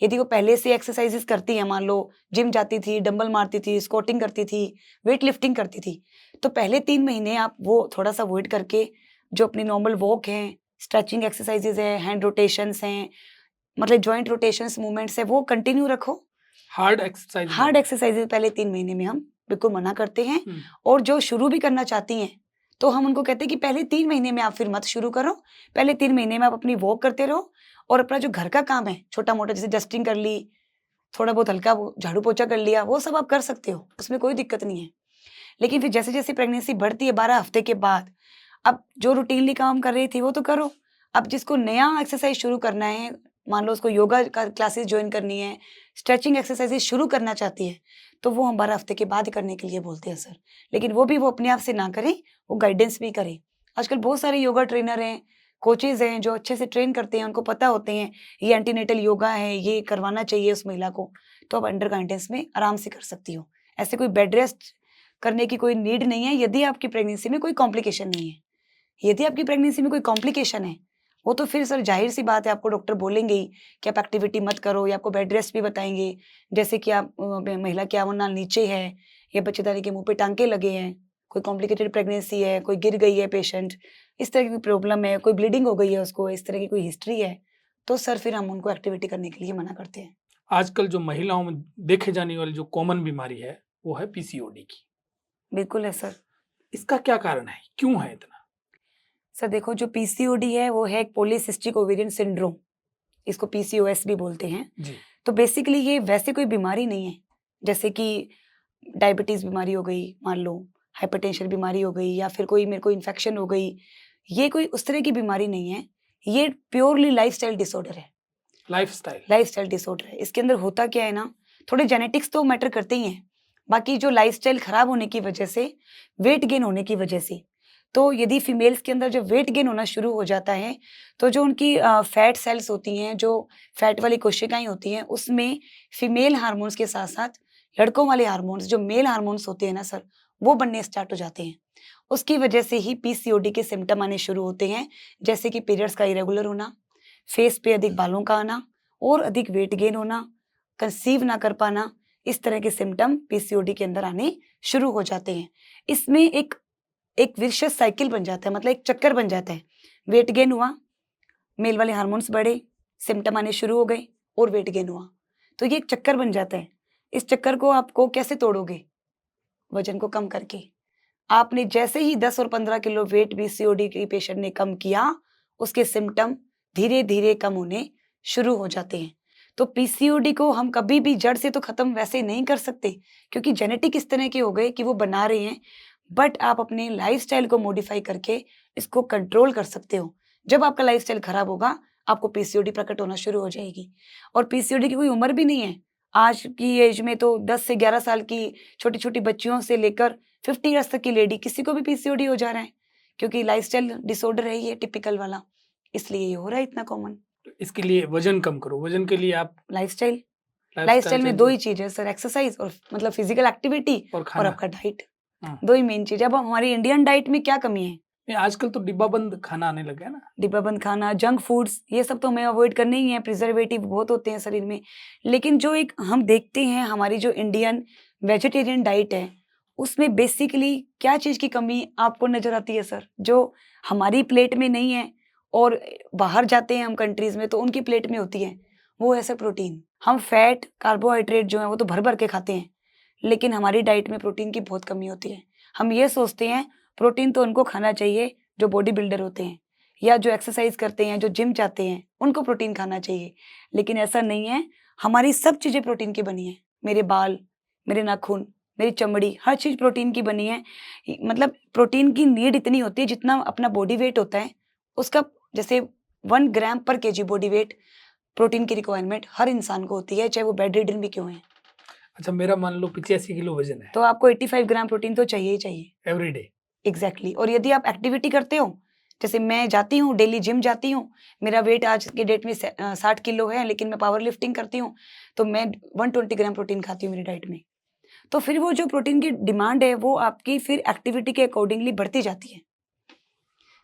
यदि वो पहले से एक्सरसाइज़ेज़ करती हैं, मान लो जिम जाती थी, डंबल मारती थी, स्क्वाटिंग करती थी, वेट लिफ्टिंग करती थी, तो पहले 3 महीने आप वो थोड़ा-सा अवॉइड करके जो अपनी नॉर्मल वॉक है, स्ट्रेचिंग एक्सरसाइजेज है, हैंड रोटेशंस हैं, मतलब जॉइंट रोटेशंस मूवमेंट्स है, वो कंटिन्यू रखो। हार्ड एक्सरसाइज हार्ड एक्सरसाइजेज पहले 3 महीने में हम बिल्कुल मना करते हैं, और जो शुरू भी करना चाहती हैं तो हम उनको कहते हैं कि पहले 3 महीने में आप फिर मत शुरू करो, पहले 3 महीने में आप अपनी वॉक करते रहो और अपना जो घर का काम है छोटा मोटा, जैसे डस्टिंग कर ली, थोड़ा बहुत हल्का झाड़ू पोछा कर लिया, वो सब आप कर सकते हो, उसमें कोई दिक्कत नहीं है। लेकिन फिर जैसे जैसे प्रेगनेंसी बढ़ती है 12 हफ्ते के बाद, अब जो रूटीनली काम कर रही थी वो तो करो, अब जिसको नया एक्सरसाइज शुरू करना है, मान लो उसको योगा का क्लासेस ज्वाइन करनी है, स्ट्रेचिंग एक्सरसाइजेज शुरू करना चाहती है, तो वो हम 12 हफ्ते के बाद करने के लिए बोलते हैं सर। लेकिन वो भी वो अपने आप से ना करें, वो गाइडेंस भी करें। आजकल बहुत सारे योगा ट्रेनर हैं, कोचेज हैं जो अच्छे से ट्रेन करते हैं, उनको पता होते हैं ये एंटीनेटल योगा है, ये करवाना चाहिए उस महिला को, तो आप अंडर गाइडेंस में आराम से कर सकती हो। ऐसे कोई बेड रेस्ट करने की कोई नीड नहीं है यदि आपकी प्रेगनेंसी में कोई कॉम्प्लिकेशन नहीं है। यदि आपकी प्रेगनेंसी में कोई कॉम्प्लिकेशन है, वो तो फिर सर जाहिर सी बात है, आपको डॉक्टर बोलेंगे ही कि आप एक्टिविटी मत करो, या आपको बेड रेस्ट भी बताएंगे, जैसे कि आप महिला के आवरण नाल नीचे है, या बच्चेदानी के मुंह पे टांके लगे हैं, कोई कॉम्प्लिकेटेड प्रेगनेंसी है, कोई गिर गई है पेशेंट, इस तरह की प्रॉब्लम है, कोई ब्लीडिंग हो गई है उसको, इस तरह की कोई हिस्ट्री है, तो सर फिर हम उनको एक्टिविटी करने के लिए मना करते हैं। आजकल जो महिलाओं में देखे जाने वाली जो कॉमन बीमारी है वो है पीसीओडी की। बिल्कुल है सर। इसका क्या कारण है, क्यों है इतना? सर देखो, जो पीसीओडी है वो है एक पॉलीसिस्टिक ओवेरियन सिंड्रोम, इसको पीसीओएस भी बोलते हैं। जी। तो बेसिकली ये वैसे कोई बीमारी नहीं है, जैसे कि डायबिटीज बीमारी हो गई, मान लो हाइपरटेंशन बीमारी हो गई, या फिर कोई मेरे को इन्फेक्शन हो गई, ये कोई उस तरह की बीमारी नहीं है। ये प्योरली लाइफस्टाइल डिसऑर्डर है। लाइफस्टाइल डिसऑर्डर है। इसके अंदर होता क्या है ना, थोड़े जेनेटिक्स तो मैटर करते ही हैं, बाकी जो लाइफस्टाइल खराब होने की वजह से, वेट गेन होने की वजह से, तो यदि फीमेल्स के अंदर जब वेट गेन होना शुरू हो जाता है, तो जो उनकी फैट सेल्स होती हैं, जो फैट वाली कोशिकाएं होती हैं, उसमें फीमेल हार्मोन्स के साथ साथ लड़कों वाले हार्मोन्स, जो मेल हार्मोन्स होते हैं ना सर, वो बनने स्टार्ट हो जाते हैं। उसकी वजह से ही पीसीओडी के सिम्टम आने शुरू होते हैं, जैसे कि पीरियड्स का इरेगुलर होना, फेस पे अधिक बालों का आना, और अधिक वेट गेन होना, कंसीव ना कर पाना, इस तरह के सिम्टम पीसीओडी के अंदर आने शुरू हो जाते हैं। इसमें एक विशेष साइकिल बन जाता है, मतलब एक चक्कर बन जाता है। वेट गेन हुआ, मेल वाले हार्मोन्स बढ़े, सिम्टम आने शुरू हो गए, और वेट गेन हुआ, तो ये एक चक्कर बन जाता है। इस चक्कर को आपको कैसे तोड़ोगे? वजन को कम करके। आपने जैसे ही 10 और 15 किलो वेट पीसीओडी की पेशेंट ने कम किया, उसके सिम्टम धीरे धीरे कम होने शुरू हो जाते हैं। तो पीसीओडी को हम कभी भी जड़ से तो खत्म वैसे नहीं कर सकते, क्योंकि जेनेटिक इस तरह के हो गए कि वो बना रहे हैं, बट आप अपने लाइफस्टाइल को मॉडिफाई करके इसको कंट्रोल कर सकते हो। जब आपका लाइफस्टाइल खराब होगा, आपको पीसीओडी प्रकट होना शुरू हो जाएगी। और पीसीओडी की कोई उम्र भी नहीं है। आज की एज में तो 10 से 11 साल की छोटी छोटी बच्चियों से लेकर 50 ईयर्स तक की लेडी, किसी को भी पीसीओडी हो जा रहा है, क्योंकि लाइफस्टाइल डिसऑर्डर है ये टिपिकल वाला, इसलिए ये हो रहा है इतना कॉमन। इसके लिए वजन कम करो, वजन के लिए आप लाइफस्टाइल में 2 ही चीज है सर, एक्सरसाइज और मतलब फिजिकल एक्टिविटी, और आपका डाइट, 2 ही मेन चीज है। अब हमारी इंडियन डाइट में क्या कमी है? आजकल तो डिब्बाबंद खाना आने लगा है ना, डिब्बाबंद खाना, जंक फूड्स, ये सब तो हमें अवॉइड करने ही है। प्रिजर्वेटिव बहुत होते हैं शरीर में। लेकिन जो एक हम देखते हैं हमारी जो इंडियन वेजिटेरियन डाइट है, उसमें बेसिकली क्या चीज की कमी आपको नजर आती है सर, जो हमारी प्लेट में नहीं है, और बाहर जाते हैं हम कंट्रीज में तो उनकी प्लेट में होती है? वो है सर प्रोटीन। हम फैट, कार्बोहाइड्रेट जो है वो तो भर भर के खाते हैं, लेकिन हमारी डाइट में प्रोटीन की बहुत कमी होती है। हम ये सोचते हैं प्रोटीन तो उनको खाना चाहिए जो बॉडी बिल्डर होते हैं, या जो एक्सरसाइज करते हैं, जो जिम जाते हैं, उनको प्रोटीन खाना चाहिए, लेकिन ऐसा नहीं है। हमारी सब चीजें प्रोटीन की बनी है। मेरे बाल, मेरे नाखून, मेरी चमड़ी, हर चीज प्रोटीन की बनी है। मतलब प्रोटीन की नीड इतनी होती है जितना अपना बॉडी वेट होता है उसका, जैसे 1 ग्राम पर केजी बॉडी वेट प्रोटीन की रिक्वायरमेंट हर इंसान को होती है, चाहे वो बेड रिडन भी क्यों है। अच्छा, मेरा मान लो 85 किलो वजन है, तो आपको 85 ग्राम प्रोटीन तो चाहिए ही चाहिए एवरीडे। एग्जैक्टली। और यदि आप एक्टिविटी करते हो, जैसे मैं जाती हूँ डेली जिम जाती हूँ, मेरा वेट आज के डेट में 60 किलो है, लेकिन मैं पावर लिफ्टिंग करती हूँ, तो मैं 120 ग्राम प्रोटीन खाती हूँ मेरी डाइट में। तो फिर वो जो प्रोटीन की डिमांड है वो आपकी फिर एक्टिविटी के अकॉर्डिंगली बढ़ती जाती है।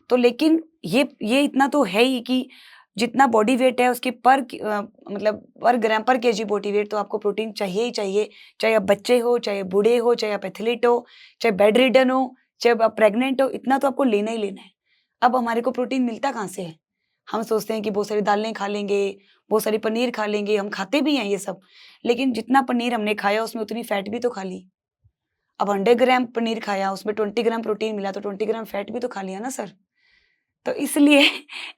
तो लेकिन ये इतना तो है ही कि जितना बॉडी वेट है उसके मतलब पर ग्राम पर केजी बॉडी वेट तो आपको प्रोटीन चाहिए ही चाहिए, चाहे आप बच्चे हो, चाहे बूढ़े हो, चाहे आप एथलीट हो, चाहे बेड रिडन हो, चाहे आप प्रेग्नेंट हो, इतना तो आपको लेना ही लेना है। अब हमारे को प्रोटीन मिलता कहाँ से है? हम सोचते हैं कि बहुत सारी दालें खा लेंगे, बहुत सारी पनीर खा लेंगे, हम खाते भी हैं ये सब, लेकिन जितना पनीर हमने खाया उसमें उतनी फैट भी तो खा ली। अब 100 ग्राम पनीर खाया, उसमें 20 ग्राम प्रोटीन मिला, तो 20 ग्राम फैट भी तो खा लिया ना सर। तो इसलिए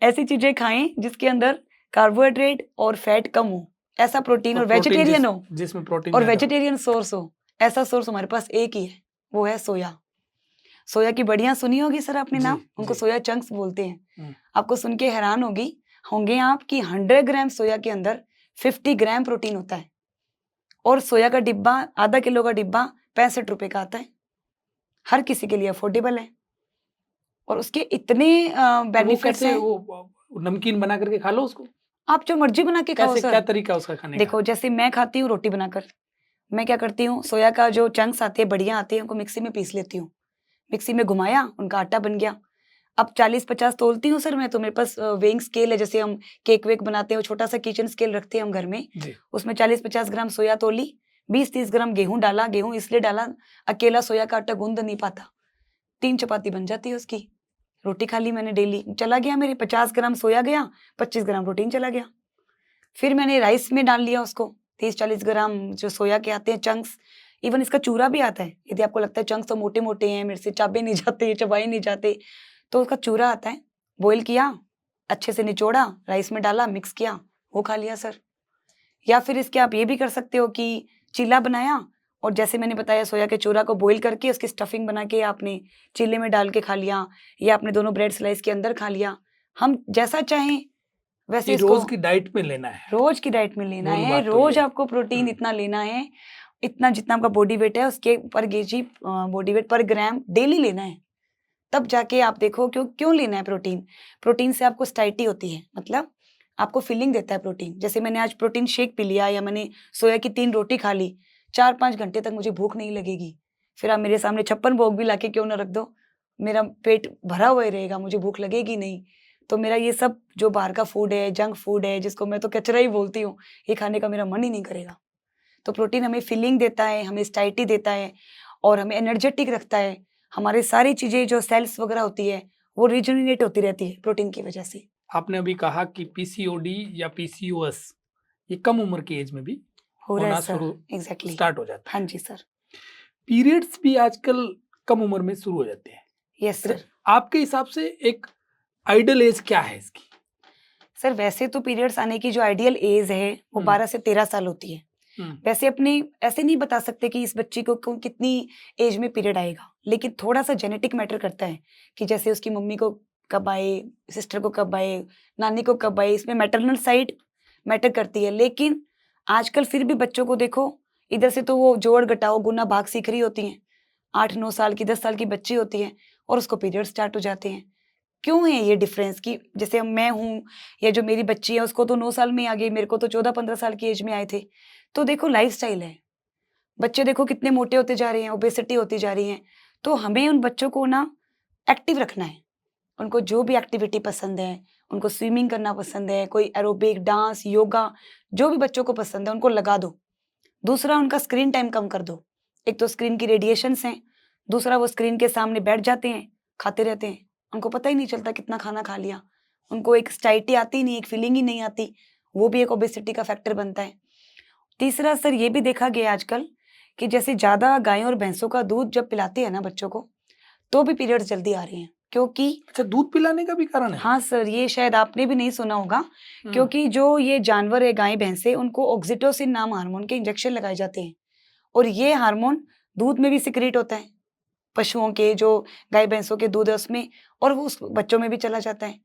ऐसी चीज़ें खाएँ जिसके अंदर कार्बोहाइड्रेट और फैट कम हो, ऐसा प्रोटीन और प्रोटीन वेजिटेरियन हो जिसमें प्रोटीन और ज्यादा हो। वेजिटेरियन सोर्स हो। ऐसा सोर्स हमारे पास एक ही है, वो है सोया। सोया की बढ़िया सुनी होगी सर आपने जी, नाम, उनको जी। सोया चंक्स बोलते हैं। हम्म, आपको सुन के हैरान होंगे आप कि 100 ग्राम सोया के अंदर 50 ग्राम प्रोटीन होता है और सोया का डिब्बा, आधा किलो का डिब्बा 65 रुपए का आता है। हर किसी के लिए अफोर्डेबल है और उसके इतने तो वो बेनिफिट्स कैसे हैं, वो नमकीन बना करके खा लो उसको? आप जो मर्जी बना के खाओ कैसे, सर। क्या तरीका उसका खाने का? देखो जैसे मैं खाती हूँ रोटी बनाकर, मैं क्या करती हूँ, सोया का जो चंक्स आते हैं बढ़िया आते हैं, उनको मिक्सी में पीस लेती हूँ। मिक्सी में घुमाया, उनका आटा बन गया। अब 40-50 तोलती हूँ सर मैं, तो मेरे पास वेइंग स्केल है, जैसे हम केक वेक बनाते हैं, छोटा सा किचन स्केल रखते हैं हम घर में। जी। उसमें 40-50 ग्राम सोया तोली, 20-30 ग्राम गेहूं डाला। गेहूं इसलिए डाला, अकेला सोया का आटा गूंद नहीं पाता, 3 चपाती बन जाती है उसकी। रोटी खा ली मैंने डेली, चला गया मेरे 50 ग्राम सोया गया, 25 ग्राम प्रोटीन चला गया। फिर मैंने राइस में डाल लिया उसको, 30-40 ग्राम जो सोया के आते हैं चंक्स। इवन इसका चूरा भी आता है, यदि आपको लगता है चंक्स तो मोटे मोटे हैं, मेरे से चाबे नहीं जाते, चबाए नहीं जाते, तो उसका चूरा आता है। बॉईल किया, अच्छे से निचोड़ा, राइस में डाला, मिक्स किया, वो खा लिया सर। या फिर इसके आप ये भी कर सकते हो कि चीला बनाया और जैसे मैंने बताया सोया के चूरा को बॉईल करके उसकी स्टफिंग बना के आपने चीले में डाल के खा लिया, या आपने दोनों ब्रेड स्लाइस के अंदर खा लिया। हम जैसा चाहें वैसे ये इसको रोज की डाइट में लेना है, रोज की डाइट में लेना मूल है। बात तो रोज ये है। आपको प्रोटीन हम्म, इतना लेना है, इतना जितना आपका बॉडी वेट है उसके पर केजी बॉडी वेट पर ग्राम डेली लेना है। तब जाके आप देखो क्यों क्यों लेना है प्रोटीन। प्रोटीन से आपको स्टाइटी होती है, मतलब आपको फीलिंग देता है प्रोटीन। जैसे मैंने आज प्रोटीन शेक पी लिया या मैंने सोया की 3 रोटी खा ली, 4-5 घंटे तक मुझे भूख नहीं लगेगी। फिर आप मेरे सामने 56 भोग भी लाके क्यों ना रख दो, मेरा पेट भरा हुआ ही रहेगा, मुझे भूख लगेगी नहीं। तो मेरा ये सब जो बाहर का फूड है, जंक फूड है, जिसको मैं तो कचरा ही बोलती हूँ, ये खाने का मेरा मन ही नहीं करेगा। तो प्रोटीन हमें फीलिंग देता है, हमें स्टाइटी देता है और हमें एनर्जेटिक रखता है। हमारी सारी चीज़ें जो सेल्स वगैरह होती है, वो रिजेनरेट होती रहती है प्रोटीन की वजह से। आपने अभी कहा कि पीसीओडी या पीसीओएस ये कम उम्र की एज में भी हो रहा है होना सर, शुरू एग्जैक्टली। स्टार्ट हो जाता है। हाँ जी सर। पीरियड्स भी आजकल कम उम्र में शुरू हो जाते हैं। Yes sir. आपके हिसाब से एक आइडल एज क्या है इसकी? सर वैसे तो पीरियड्स आने की जो आइडियल एज है वो 12 से 13 साल होती है। वैसे अपने ऐसे नहीं बता सकते कि इस बच्ची को कितनी एज में पीरियड आएगा, लेकिन थोड़ा सा जेनेटिक मैटर करता है कि जैसे उसकी मम्मी को कब आए, सिस्टर को कब आए, नानी को कब आए, इसमें मैटरनल साइड मैटर करती है। लेकिन आजकल फिर भी बच्चों को देखो, इधर से तो वो जोड़ घटाओ गुना भाग सीख रही होती हैं, 8-9 साल की 10 साल की बच्ची होती है और उसको पीरियड स्टार्ट हो जाते हैं। क्यों है ये डिफरेंस कि जैसे अब मैं हूँ या जो मेरी बच्ची है उसको तो 9 साल में ही आ गई, मेरे को तो 14-15 साल की एज में आए थे। तो देखो लाइफस्टाइल है, बच्चे देखो कितने मोटे होते जा रहे हैं, ओबेसिटी होती जा रही है। तो हमें उन बच्चों को ना एक्टिव रखना है। उनको जो भी एक्टिविटी पसंद है, उनको स्विमिंग करना पसंद है, कोई एरोबिक, डांस, योगा, जो भी बच्चों को पसंद है उनको लगा दो। दूसरा उनका स्क्रीन टाइम कम कर दो। एक तो स्क्रीन की रेडिएशंस हैं, दूसरा वो स्क्रीन के सामने बैठ जाते हैं, खाते रहते हैं, उनको पता ही नहीं चलता कितना खाना खा लिया। उनको एक स्टाइटी आती ही नहीं, एक फीलिंग ही नहीं आती, वो भी एक ओबेसिटी का फैक्टर बनता है। तीसरा सर ये भी देखा गया आजकल कि जैसे ज़्यादा गायों और भैंसों का दूध जब पिलाते हैं ना बच्चों को, तो भी पीरियड्स जल्दी आ रहे हैं। क्योंकि अच्छा, दूध पिलाने का भी कारण है? हाँ सर, ये शायद आपने भी नहीं सुना होगा, हम्म, क्योंकि जो ये जानवर है, गाय भैंसे, उनको ऑक्सीटोसिन नाम हार्मोन के इंजेक्शन लगाए जाते हैं और ये हार्मोन दूध में भी सिक्रीट होता है, पशुओं के जो गाय भैंसों के दूध है उसमें, और वो उस बच्चों में भी चला जाता है।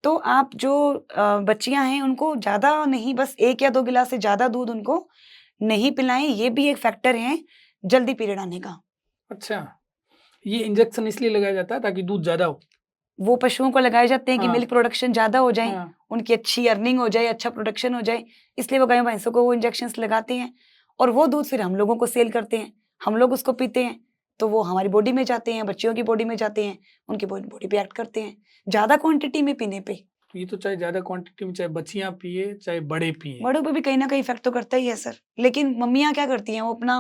तो आप जो बच्चियां हैं उनको ज़्यादा नहीं, बस 1 या 2 गिलास से ज़्यादा दूध उनको नहीं पिलाएं, ये भी एक फैक्टर है जल्दी पीरियड आने का। अच्छा, ये इंजेक्शन इसलिए लगाया जाता है ताकि दूध ज्यादा हो? वो पशुओं को लगाए जाते हैं कि हाँ, मिल्क प्रोडक्शन ज़्यादा हो जाए, हाँ। उनकी अच्छी अर्निंग हो जाए, अच्छा प्रोडक्शन हो जाए, इसलिए वो गायों भैंसों को वो इंजेक्शंस लगाते हैं और वो दूध फिर हम लोगों को सेल करते हैं, हम लोग उसको पीते हैं, तो वो हमारी बॉडी में जाते हैं, बच्चियों की बॉडी में जाते हैं, उनकी बॉडी पे एक्ट करते हैं, ज़्यादा क्वांटिटी में पीने पे। तो ये तो चाहे ज्यादा क्वांटिटी में, चाहे बच्चियां पिए चाहे बड़े पिए। बड़ों पे भी कहीं न कहीं इफ़ेक्ट तो करता ही है सर। लेकिन मम्मियाँ क्या करती हैं, वो अपना,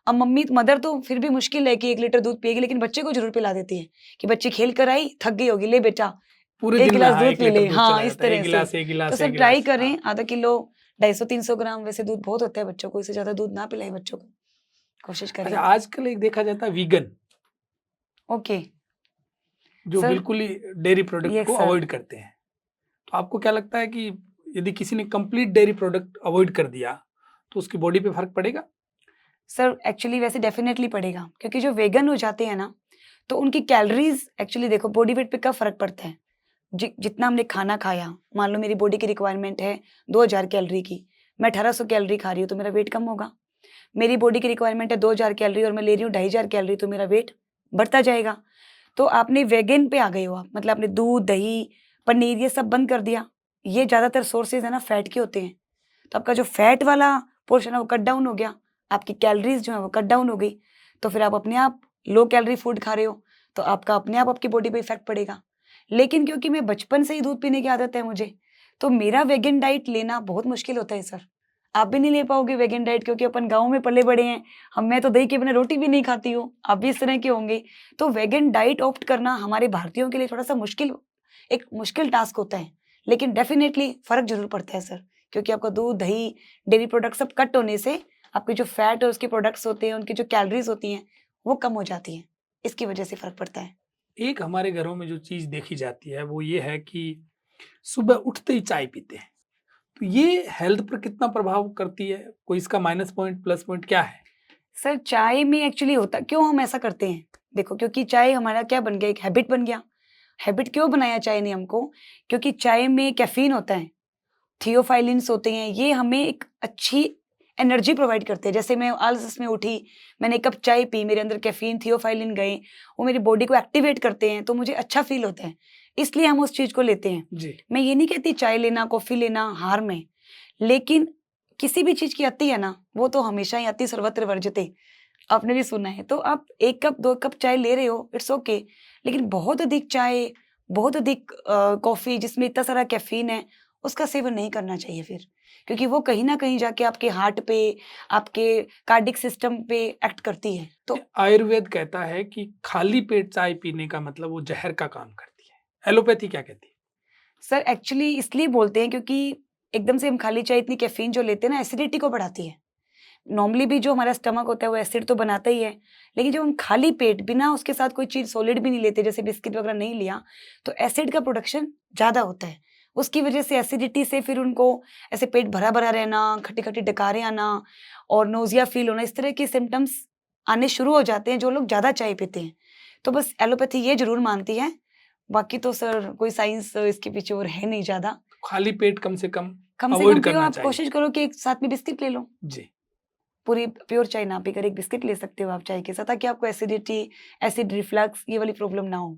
अब मदर तो फिर भी मुश्किल है कि 1 लीटर दूध पिएगी, लेकिन बच्चे को ज़रूर पिला देती हैं कि बच्ची खेल कर आई, थक गई होगी, ले बेटा पूरे एक दिन में गिलास हाँ दूध 1 पी लीटर ले, दूध हाँ, चला इस जाता है, 1 तरह से। गिलास 1 तो गिलास 1 सब ट्राई गिलास, करें, हाँ। आधा किलो, 250-300 ग्राम वैसे दूध बहुत होता है बच्चों को, इससे ज़्यादा दूध ना पिलाएँ बच्चों को, कोशिश करें अच्छा, आप। आजकल एक देखा जाता है वीगन, ओके, जो सर, बिल्कुल ही डेयरी प्रोडक्ट को यस सर। अवॉइड करते हैं। तो आपको क्या लगता है कि यदि किसी ने कंप्लीट डेयरी प्रोडक्ट अवॉइड कर दिया, तो उसकी बॉडी पे फ़र्क पड़ेगा? सर एक्चुअली वैसे डेफ़िनेटली पड़ेगा, क्योंकि जो वेगन हो जाते हैं ना, तो उनकी कैलोरीज़ एक्चुअली देखो बॉडी वेट पे कब फ़र्क पड़ता है? जितना हमने खाना खाया, मान लो मेरी बॉडी की रिक्वायरमेंट है 2000 कैलोरी की, मैं 1800 कैलोरी खा रही हूँ, तो मेरा वेट कम होगा। मेरी बॉडी की रिक्वायरमेंट है 2000 कैलोरी और मैं ले रही हूँ 2500 कैलोरी, तो मेरा वेट बढ़ता जाएगा। तो आपने वेगन पे आ गए हो आप, मतलब आपने दूध, दही, पनीर ये सब बंद कर दिया। ये ज़्यादातर सोर्सेज़ है ना फैट के होते हैं। तो आपका जो फैट वाला पोर्शन है वो कट डाउन हो गया, आपकी कैलोरीज़ जो है वो कट डाउन हो गई। तो फिर आप अपने आप लो कैलोरी फूड खा रहे हो, तो आपका अपने आप आपकी बॉडी पे इफ़ेक्ट पड़ेगा। लेकिन क्योंकि मैं बचपन से ही दूध पीने की आदत है मुझे, तो मेरा वेगन डाइट लेना बहुत मुश्किल होता है सर। आप भी नहीं ले पाओगे वेगन डाइट, क्योंकि अपन गाँव में पले-बड़े हैं। मैं तो दही के बिना रोटी भी नहीं खाती हूँ, आप भी इस तरह के होंगे। तो वेगन डाइट ऑप्ट करना हमारे भारतीयों के लिए थोड़ा-सा एक मुश्किल टास्क होता है। लेकिन डेफ़िनेटली फ़र्क ज़रूर पड़ता है सर, क्योंकि आपका दूध, दही, डेयरी प्रोडक्ट सब कट होने से आपके जो फैट और उसके प्रोडक्ट्स होते हैं, उनकी जो कैलोरीज़ होती हैं, वो कम हो जाती हैं। इसकी वजह से फ़र्क पड़ता है। एक हमारे घरों में जो चीज़ देखी जाती है, वो ये है कि सुबह उठते ही चाय पीते हैं। तो ये हेल्थ पर कितना प्रभाव करती है? कोई इसका माइनस पॉइंट, प्लस पॉइंट क्या है? सर चाय में एक्चुअली होता क्यों हम ऐसा करते हैं? देखो, क्योंकि चाय हमारा क्या बन गया, एक हैबिट बन गया। हैबिट क्यों बनाया चाय ने हमको? क्योंकि चाय में कैफ़ीन होता है, थियोफाइलिन्स होते हैं, ये हमें एक अच्छी एनर्जी प्रोवाइड करते हैं। जैसे मैं आलस में उठी, मैंने 1 कप चाय पी, मेरे अंदर कैफ़ीन, थियोफाइलिन गए, वो मेरी बॉडी को एक्टिवेट करते हैं, तो मुझे अच्छा फ़ील होता है। इसलिए हम उस चीज़ को लेते हैं। जी। मैं ये नहीं कहती चाय लेना, कॉफ़ी लेना हार्म है, लेकिन किसी भी चीज़ की अति है ना, वो तो हमेशा ही अति सर्वत्र वर्जते। आपने भी सुना है। तो आप 1 कप, 2 कप चाय ले रहे हो, इट्स ओके। लेकिन बहुत अधिक चाय, बहुत अधिक कॉफ़ी जिसमें इतना सारा कैफ़ीन है, उसका सेवन नहीं करना चाहिए फिर। क्योंकि वो कहीं न कहीं जाके आपके हार्ट पे, आपके कार्डिक सिस्टम पे एक्ट करती है। तो आयुर्वेद कहता है कि खाली पेट चाय पीने का मतलब वो ज़हर का काम करती है। एलोपैथी क्या कहती है? सर एक्चुअली इसलिए बोलते हैं क्योंकि एकदम से हम खाली चाय इतनी कैफ़ीन जो लेते हैं ना, एसिडिटी को बढ़ाती है। नॉर्मली भी जो हमारा स्टमक होता है वो एसिड तो बनाता ही है, लेकिन जब हम खाली पेट बिना उसके साथ कोई चीज़ सॉलिड भी नहीं लेते, जैसे बिस्किट वगैरह नहीं लिया, तो एसिड का प्रोडक्शन ज़्यादा होता है। उसकी वजह से एसिडिटी से फिर उनको ऐसे पेट भरा-भरा रहना, खट्टी-खट्टी डकारें आना और नोज़िया फ़ील होना, इस तरह के सिम्पटम्स आने शुरू हो जाते हैं जो लोग ज़्यादा चाय पीते हैं। तो बस एलोपैथी ये ज़रूर मानती है, बाकी तो सर कोई साइंस इसके पीछे और है नहीं ज़्यादा। खाली पेट कम से कम कम से कम अवॉइड पियो, करना आप चाहिए। कोशिश करो कि एक साथ में बिस्किट ले लो। जी। पूरी प्योर चाय ना पीकर एक बिस्किट ले सकते हो आप चाय के साथ, ताकि आपको एसिडिटी, एसिड रिफ्लक्स ये वाली प्रॉब्लम ना हो।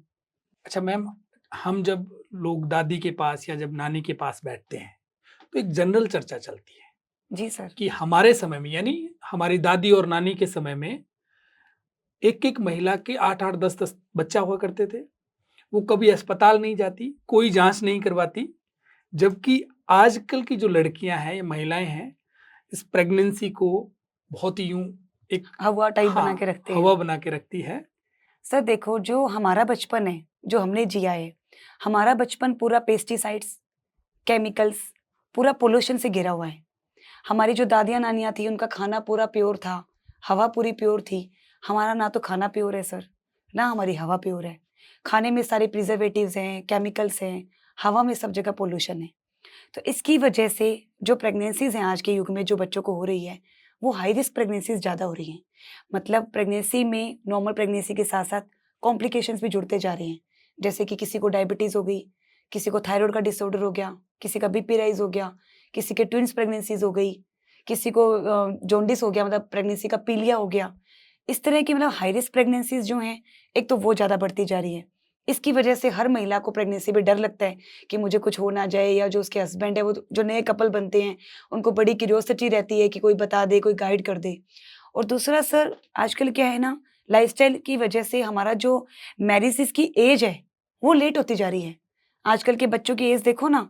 अच्छा मैम, हम जब लोग दादी के पास या जब नानी के पास बैठते हैं, तो एक जनरल चर्चा चलती है जी सर। कि हमारे समय में, यानी हमारी दादी और नानी के समय में एक-एक महिला के 8-8, 10-10 बच्चा हुआ करते थे। वो कभी अस्पताल नहीं जाती, कोई जाँच नहीं करवाती। जबकि आजकल की जो लड़कियाँ हैं या महिलाएँ हैं, इस प्रेगनेंसी को बहुत ही यूँ एक हवा टाइप बना के हाँ, रखते हैं। हवा बना के रखती है। सर देखो, जो हमारा बचपन है, जो हमने जिया है, हमारा बचपन पूरा पेस्टिसाइड्स, केमिकल्स, पूरा पॉल्यूशन से घिरा हुआ है। हमारी जो दादियाँ-नानियाँ थी, उनका खाना पूरा प्योर था, हवा पूरी प्योर थी। हमारा ना तो खाना प्योर है सर, ना हमारी हवा प्योर है। खाने में सारे प्रिजर्वेटिव्स हैं, केमिकल्स हैं, हवा में सब जगह पॉल्यूशन है। तो इसकी वजह से जो प्रेगनेंसीज़ हैं आज के युग में जो बच्चों को हो रही है, वो हाई रिस्क प्रेगनेंसीज़ ज़्यादा हो रही हैं। मतलब प्रेगनेंसी में नॉर्मल प्रेगनेंसी के साथ-साथ कॉम्प्लिकेशंस भी जुड़ते जा रहे हैं। जैसे कि किसी को डायबिटीज़ हो गई, किसी को थायरॉइड का डिसऑर्डर हो गया, किसी का बीपी राइज़ हो गया, किसी के ट्विन्स प्रेगनेंसीज़ हो गई, किसी को जॉन्डिस हो गया, मतलब प्रेगनेंसी का पीलिया हो गया। इस तरह की मतलब हाई रिस्क प्रेगनेंसीज़ जो हैं, एक तो वो ज़्यादा बढ़ती जा रही है। इसकी वजह से हर महिला को प्रेगनेंसी में डर लगता है कि मुझे कुछ हो ना जाए, या जो उसके हस्बैंड है वो जो नए कपल बनते हैं, उनको बड़ी क्यूरियोसिटी रहती है कि कोई बता दे, कोई गाइड कर दे। और दूसरा सर, आजकल क्या है ना, लाइफ़स्टाइल की वजह से हमारा जो मैरिजेज़ की एज है, वो लेट होती जा रही है। आजकल के बच्चों की एज देखो ना,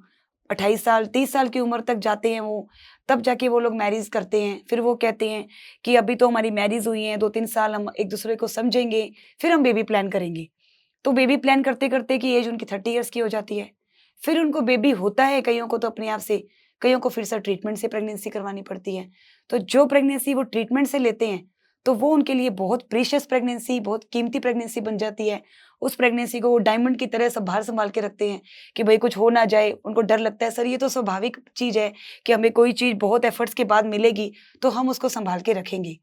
28 साल, 30 साल की उम्र तक जाते हैं वो, तब जाके वो लोग मैरिज करते हैं। फिर वो कहते हैं कि अभी तो हमारी मैरिज हुई है, 2-3 साल हम एक-दूसरे को समझेंगे, फिर हम बेबी प्लान करेंगे। तो बेबी प्लान करते-करते की एज उनकी 30 इयर्स की हो जाती है। फिर उनको बेबी होता है, कइयों को तो अपने आप से, कइयों को फिर से ट्रीटमेंट से प्रेगनेंसी करवानी पड़ती है। तो जो प्रेगनेंसी वो ट्रीटमेंट से लेते हैं, तो वो उनके लिए बहुत प्रीशियस प्रेगनेंसी, बहुत कीमती प्रेगनेंसी बन जाती है। उस प्रेगनेंसी को वो डायमंड की तरह सँभाल-सँभाल के रखते हैं कि भई कुछ हो ना जाए। उनको डर लगता है, सर ये तो स्वाभाविक चीज़ है कि हमें कोई चीज़ बहुत एफर्ट्स के बाद मिलेगी, तो हम उसको सँभाल के रखेंगे।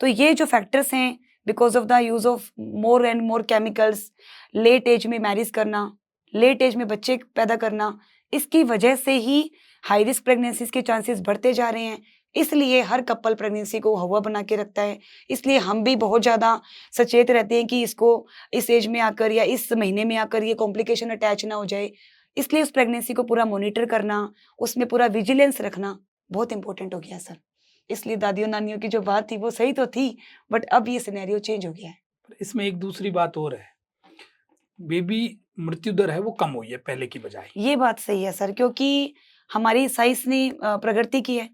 तो ये जो फैक्टर्स हैं, because of the use of more and more chemicals, late age में मैरिज करना, लेट एज में बच्चे पैदा करना, इसकी वजह से ही हाई रिस्क प्रेगनेंसीज़ के चांसेस बढ़ते जा रहे हैं। इसलिए हर कपल प्रेगनेंसी को हौवा बना के रखता है। इसलिए हम भी बहुत ज़्यादा सचेत रहते हैं कि इसको इस एज में आकर या इस महीने में आकर ये कॉम्प्लिकेशन अटैच ना हो जाए। इसलिए उस प्रेगनेंसी को पूरा मॉनिटर करना, उसमें पूरा विजिलेंस रखना बहुत इम्पोर्टेंट हो गया है सर। इसलिए दादियों-नानियों की जो बात थी वो सही तो थी, बट अब ये सिनेरियो चेंज हो गया है। इसमें एक दूसरी बात और है, बेबी मृत्यु दर है वो कम हुई है पहले की बजाय। ये बात सही है सर, क्योंकि हमारी साइंस ने प्रगति की है।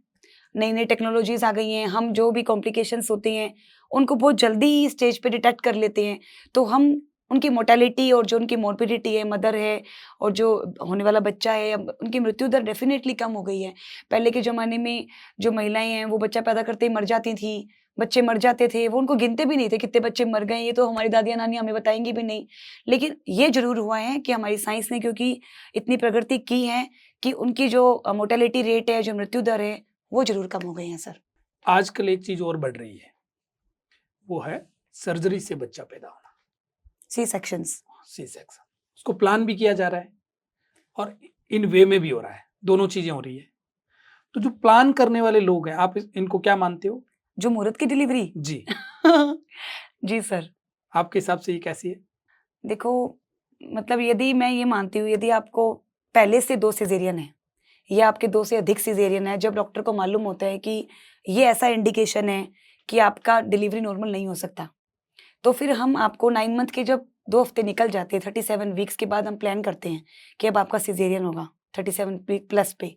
नई-नई टेक्नोलॉजीज़ आ गई हैं, हम जो भी कॉम्प्लिकेशंस होती हैं, उनको बहुत जल्दी स्टेज पे डिटेक्ट कर लेते हैं। तो हम उनकी मोर्टेलिटी और जो उनकी मॉर्बिडिटी है, मदर है और जो होने वाला बच्चा है, अब उनकी मृत्यु दर डेफ़िनेटली कम हो गई है। पहले के ज़माने में जो महिलाएँ हैं, वो बच्चा पैदा करते ही मर जाती थीं, बच्चे मर जाते थे, वो उनको गिनते भी नहीं थे कितने बच्चे मर गए, ये तो हमारी दादियाँ-नानी हमें बताएँगी भी नहीं। लेकिन ये ज़रूर हुआ है कि हमारी साइंस ने क्योंकि इतनी प्रगति की है कि उनकी जो मोर्टेलिटी रेट है, जो मृत्यु दर है, वो ज़रूर कम हो गई हैं सर। आजकल एक चीज और बढ़ रही है, वो है सर्जरी से बच्चा पैदा होना, सी सेक्शंस। C section. उसको प्लान भी किया जा रहा है और इन वे में भी हो रहा है, दोनों चीजें हो रही है। तो जो प्लान करने वाले लोग हैं, आप इनको क्या मानते हो? जो मुहूर्त की डिलीवरी? जी, जी सर। आपके हिसाब से ये कैसी है? देखो, मतलब यदि मैं ये मानती हूँ, यदि आपको पहले से 2 सिज़ेरियन है या आपके 2 से अधिक सिज़ेरियन है, जब डॉक्टर को मालूम होता है कि ये ऐसा इंडिकेशन है कि आपका डिलीवरी नॉर्मल नहीं हो सकता, तो फिर हम आपको 9 मंथ के जब 2 हफ्ते निकल जाते हैं, 37 वीक्स के बाद हम प्लान करते हैं कि अब आपका सिज़ेरियन होगा 37 वीक प्लस पे।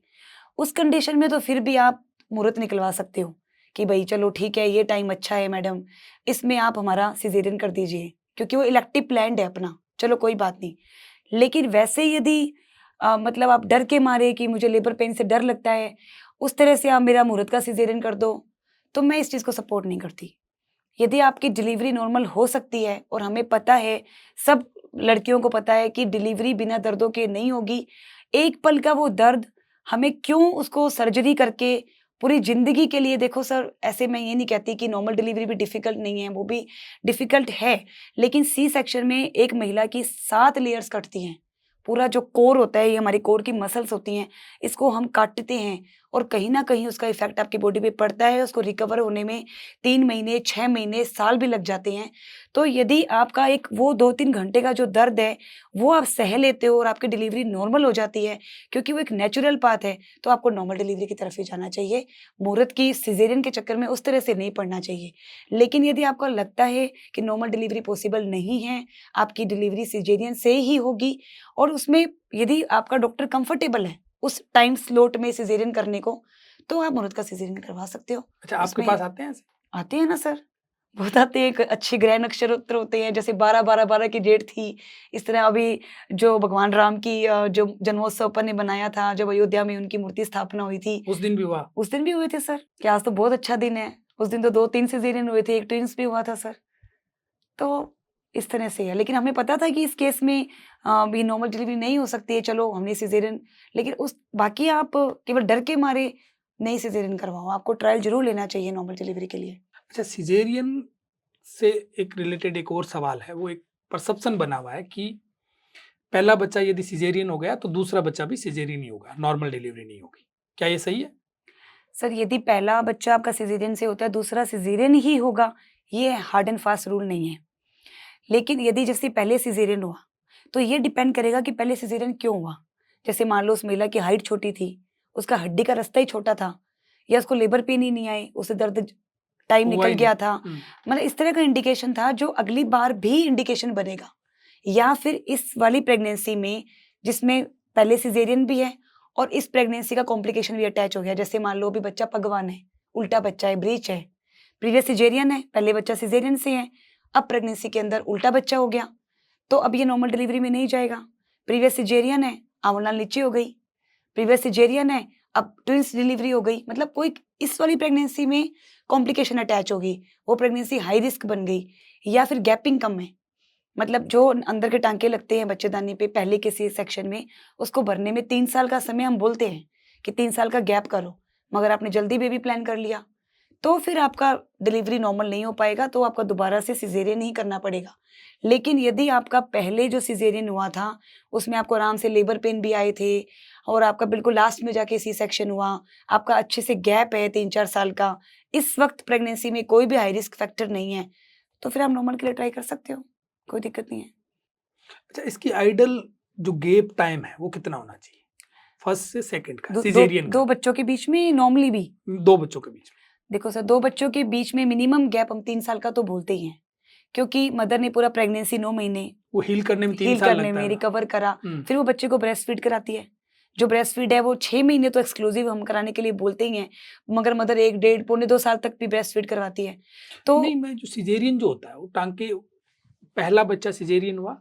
उस कंडीशन में तो फिर भी आप मुहूर्त निकलवा सकते हो कि भई चलो ठीक है, ये टाइम अच्छा है मैडम, इसमें आप हमारा सिज़ेरियन कर दीजिए, क्योंकि वो इलेक्टिव प्लान्ड है अपना, चलो कोई बात नहीं। लेकिन वैसे यदि मतलब आप डर के मारे कि मुझे लेबर पेन से डर लगता है, उस तरह से आप मेरा मुहूर्त का सिज़ेरियन कर दो, तो मैं इस चीज़ को सपोर्ट नहीं करती। यदि आपकी डिलीवरी नॉर्मल हो सकती है और हमें पता है, सब लड़कियों को पता है कि डिलीवरी बिना दर्दों के नहीं होगी। एक पल का वो दर्द, हमें क्यों उसको सर्जरी करके पूरी ज़िंदगी के लिए, देखो सर, ऐसे मैं ये नहीं कहती कि नॉर्मल डिलीवरी भी डिफ़िकल्ट नहीं है, वो भी डिफ़िकल्ट है। लेकिन सी सेक्शन में एक महिला की 7 लेयर्स कटती हैं। पूरा जो कोर होता है, ये हमारी कोर की मसल्स होती हैं, इसको हम काटते हैं और कहीं न कहीं उसका इफ़ेक्ट आपकी बॉडी पे पड़ता है। उसको रिकवर होने में 3 महीने, 6 महीने, साल भी लग जाते हैं। तो यदि आपका एक वो 2-3 घंटे का जो दर्द है, वो आप सह लेते हो और आपकी डिलीवरी नॉर्मल हो जाती है, क्योंकि वो एक नेचुरल पाथ है, तो आपको नॉर्मल डिलीवरी की तरफ ही जाना चाहिए। मुहूर्त की सिज़ेरियन के चक्कर में उस तरह से नहीं पड़ना चाहिए। लेकिन यदि आपको लगता है कि नॉर्मल डिलीवरी पॉसिबल नहीं है, आपकी डिलीवरी सिज़ेरियन से ही होगी और उसमें यदि आपका डॉक्टर कंफर्टेबल है उस टाइम स्लॉट में सिज़ेरियन करने को, तो आप मुहूर्त का सिज़ेरियन करवा सकते हो। अच्छा, आपके उसमें पास आते हैं ऐसे? आते हैं ना सर, बहुत आते हैं। एक अच्छे ग्रह नक्षत्र होते हैं, जैसे 12-12-12 की डेट थी। इस तरह अभी जो भगवान राम की जो जन्मोत्सव अपन ने बनाया था, जब अयोध्या में उनकी मूर्ति स्थापना हुई थी, उस दिन भी हुआ? उस दिन भी हुए थे सर। कि आज तो बहुत अच्छा दिन है। उस दिन तो 2-3 सिज़ेरियन हुए थे, एक ट्विन्स भी हुआ था सर। तो इस तरह से है, लेकिन हमें पता था कि इस केस में भी नॉर्मल डिलीवरी नहीं हो सकती है, चलो हमने सिज़ेरियन, लेकिन उस बाकी आप केवल डर के मारे नहीं सिज़ेरियन करवाओ, आपको ट्रायल ज़रूर लेना चाहिए नॉर्मल डिलीवरी के लिए। अच्छा, सिजेरियन से एक रिलेटेड एक और सवाल है, वो एक परसेप्शन बना हुआ है कि पहला बच्चा यदि सिजेरियन हो गया तो दूसरा बच्चा भी सिजेरियन ही होगा, नॉर्मल डिलीवरी नहीं होगी। क्या ये सही है? सर, यदि पहला बच्चा आपका सिज़ेरियन से होता है, दूसरा सिज़ेरियन ही होगा, ये हार्ड एंड फास्ट रूल नहीं है। लेकिन यदि जैसे पहले सिज़ेरियन हुआ, तो ये डिपेंड करेगा कि पहले सिज़ेरियन क्यों हुआ। जैसे मान लो उस महिला की हाइट छोटी थी, उसका हड्डी का रास्ता ही छोटा था, या उसको लेबर पेन ही नहीं आए, उसे दर्द टाइम हुआ निकल ही गया नहीं। था। मतलब इस तरह का इंडिकेशन था जो अगली बार भी इंडिकेशन बनेगा। या फिर इस वाली प्रेगनेंसी में जिसमें पहले सिज़ेरियन भी है और इस प्रेगनेंसी का कॉम्प्लिकेशन भी अटैच हो गया, जैसे मान लो अभी बच्चा पगवान है, उल्टा बच्चा है, ब्रीच है, प्रीवियस सिज़ेरियन है, पहले बच्चा सिज़ेरियन से है, अब प्रेगनेंसी के अंदर उल्टा बच्चा हो गया, तो अब ये नॉर्मल डिलीवरी में नहीं जाएगा। प्रीवियस सिजेरियन है, आंवल नीचे हो गई, प्रीवियस सिजेरियन है, अब ट्विंस डिलीवरी हो गई, मतलब कोई इस वाली प्रेगनेंसी में कॉम्प्लिकेशन अटैच होगी, वो प्रेगनेंसी हाई रिस्क बन गई, या फिर गैपिंग कम है, मतलब जो अंदर के टांके लगते हैं बच्चेदानी पे पहले के सी सेक्शन में, उसको भरने में 3 साल का समय हम बोलते हैं कि 3 साल का गैप करो, मगर आपने जल्दी बेबी प्लान कर लिया, तो फिर आपका डिलीवरी नॉर्मल नहीं हो पाएगा, तो आपका दोबारा से सिजेरियन ही करना पड़ेगा। लेकिन यदि आपका पहले जो सिजेरियन हुआ था, उसमें आपको आराम से लेबर पेन भी आए थे और आपका बिल्कुल लास्ट में जाके सी सेक्शन हुआ, आपका अच्छे से गैप है 3-4 साल का, इस वक्त प्रेगनेंसी में कोई भी हाई रिस्क फैक्टर नहीं है, तो फिर आप नॉर्मल के लिए ट्राई कर सकते हो, कोई दिक्कत नहीं है। अच्छा, इसकी आइडल जो गैप टाइम है वो कितना होना चाहिए, फर्स्ट से सेकंड का, दो सिजेरियन दो का, बच्चों के बीच में नॉर्मली भी 2 बच्चों के बीच में? देखो सर, 2 बच्चों के बीच में मिनिमम गैप हम 3 साल का तो बोलते ही हैं, क्योंकि मदर ने पूरा प्रेगनेंसी 9 महीने वो हील करने में 3 हील साल करने लगता में है ना? रिकवर करा, हम्म, फिर वो बच्चे को ब्रेस्ट फीड कराती है। जो ब्रेस्ट फीड है वो 6 महीने तो एक्सक्लूसिव हम कराने के लिए बोलते ही हैं, मगर मदर 1 डेढ़ पौने 2 साल तक भी ब्रेस्ट फीड करवाती है। तो नहीं, मैं जो सिजेरियन जो होता है वो टांके, पहला बच्चा सिजेरियन हुआ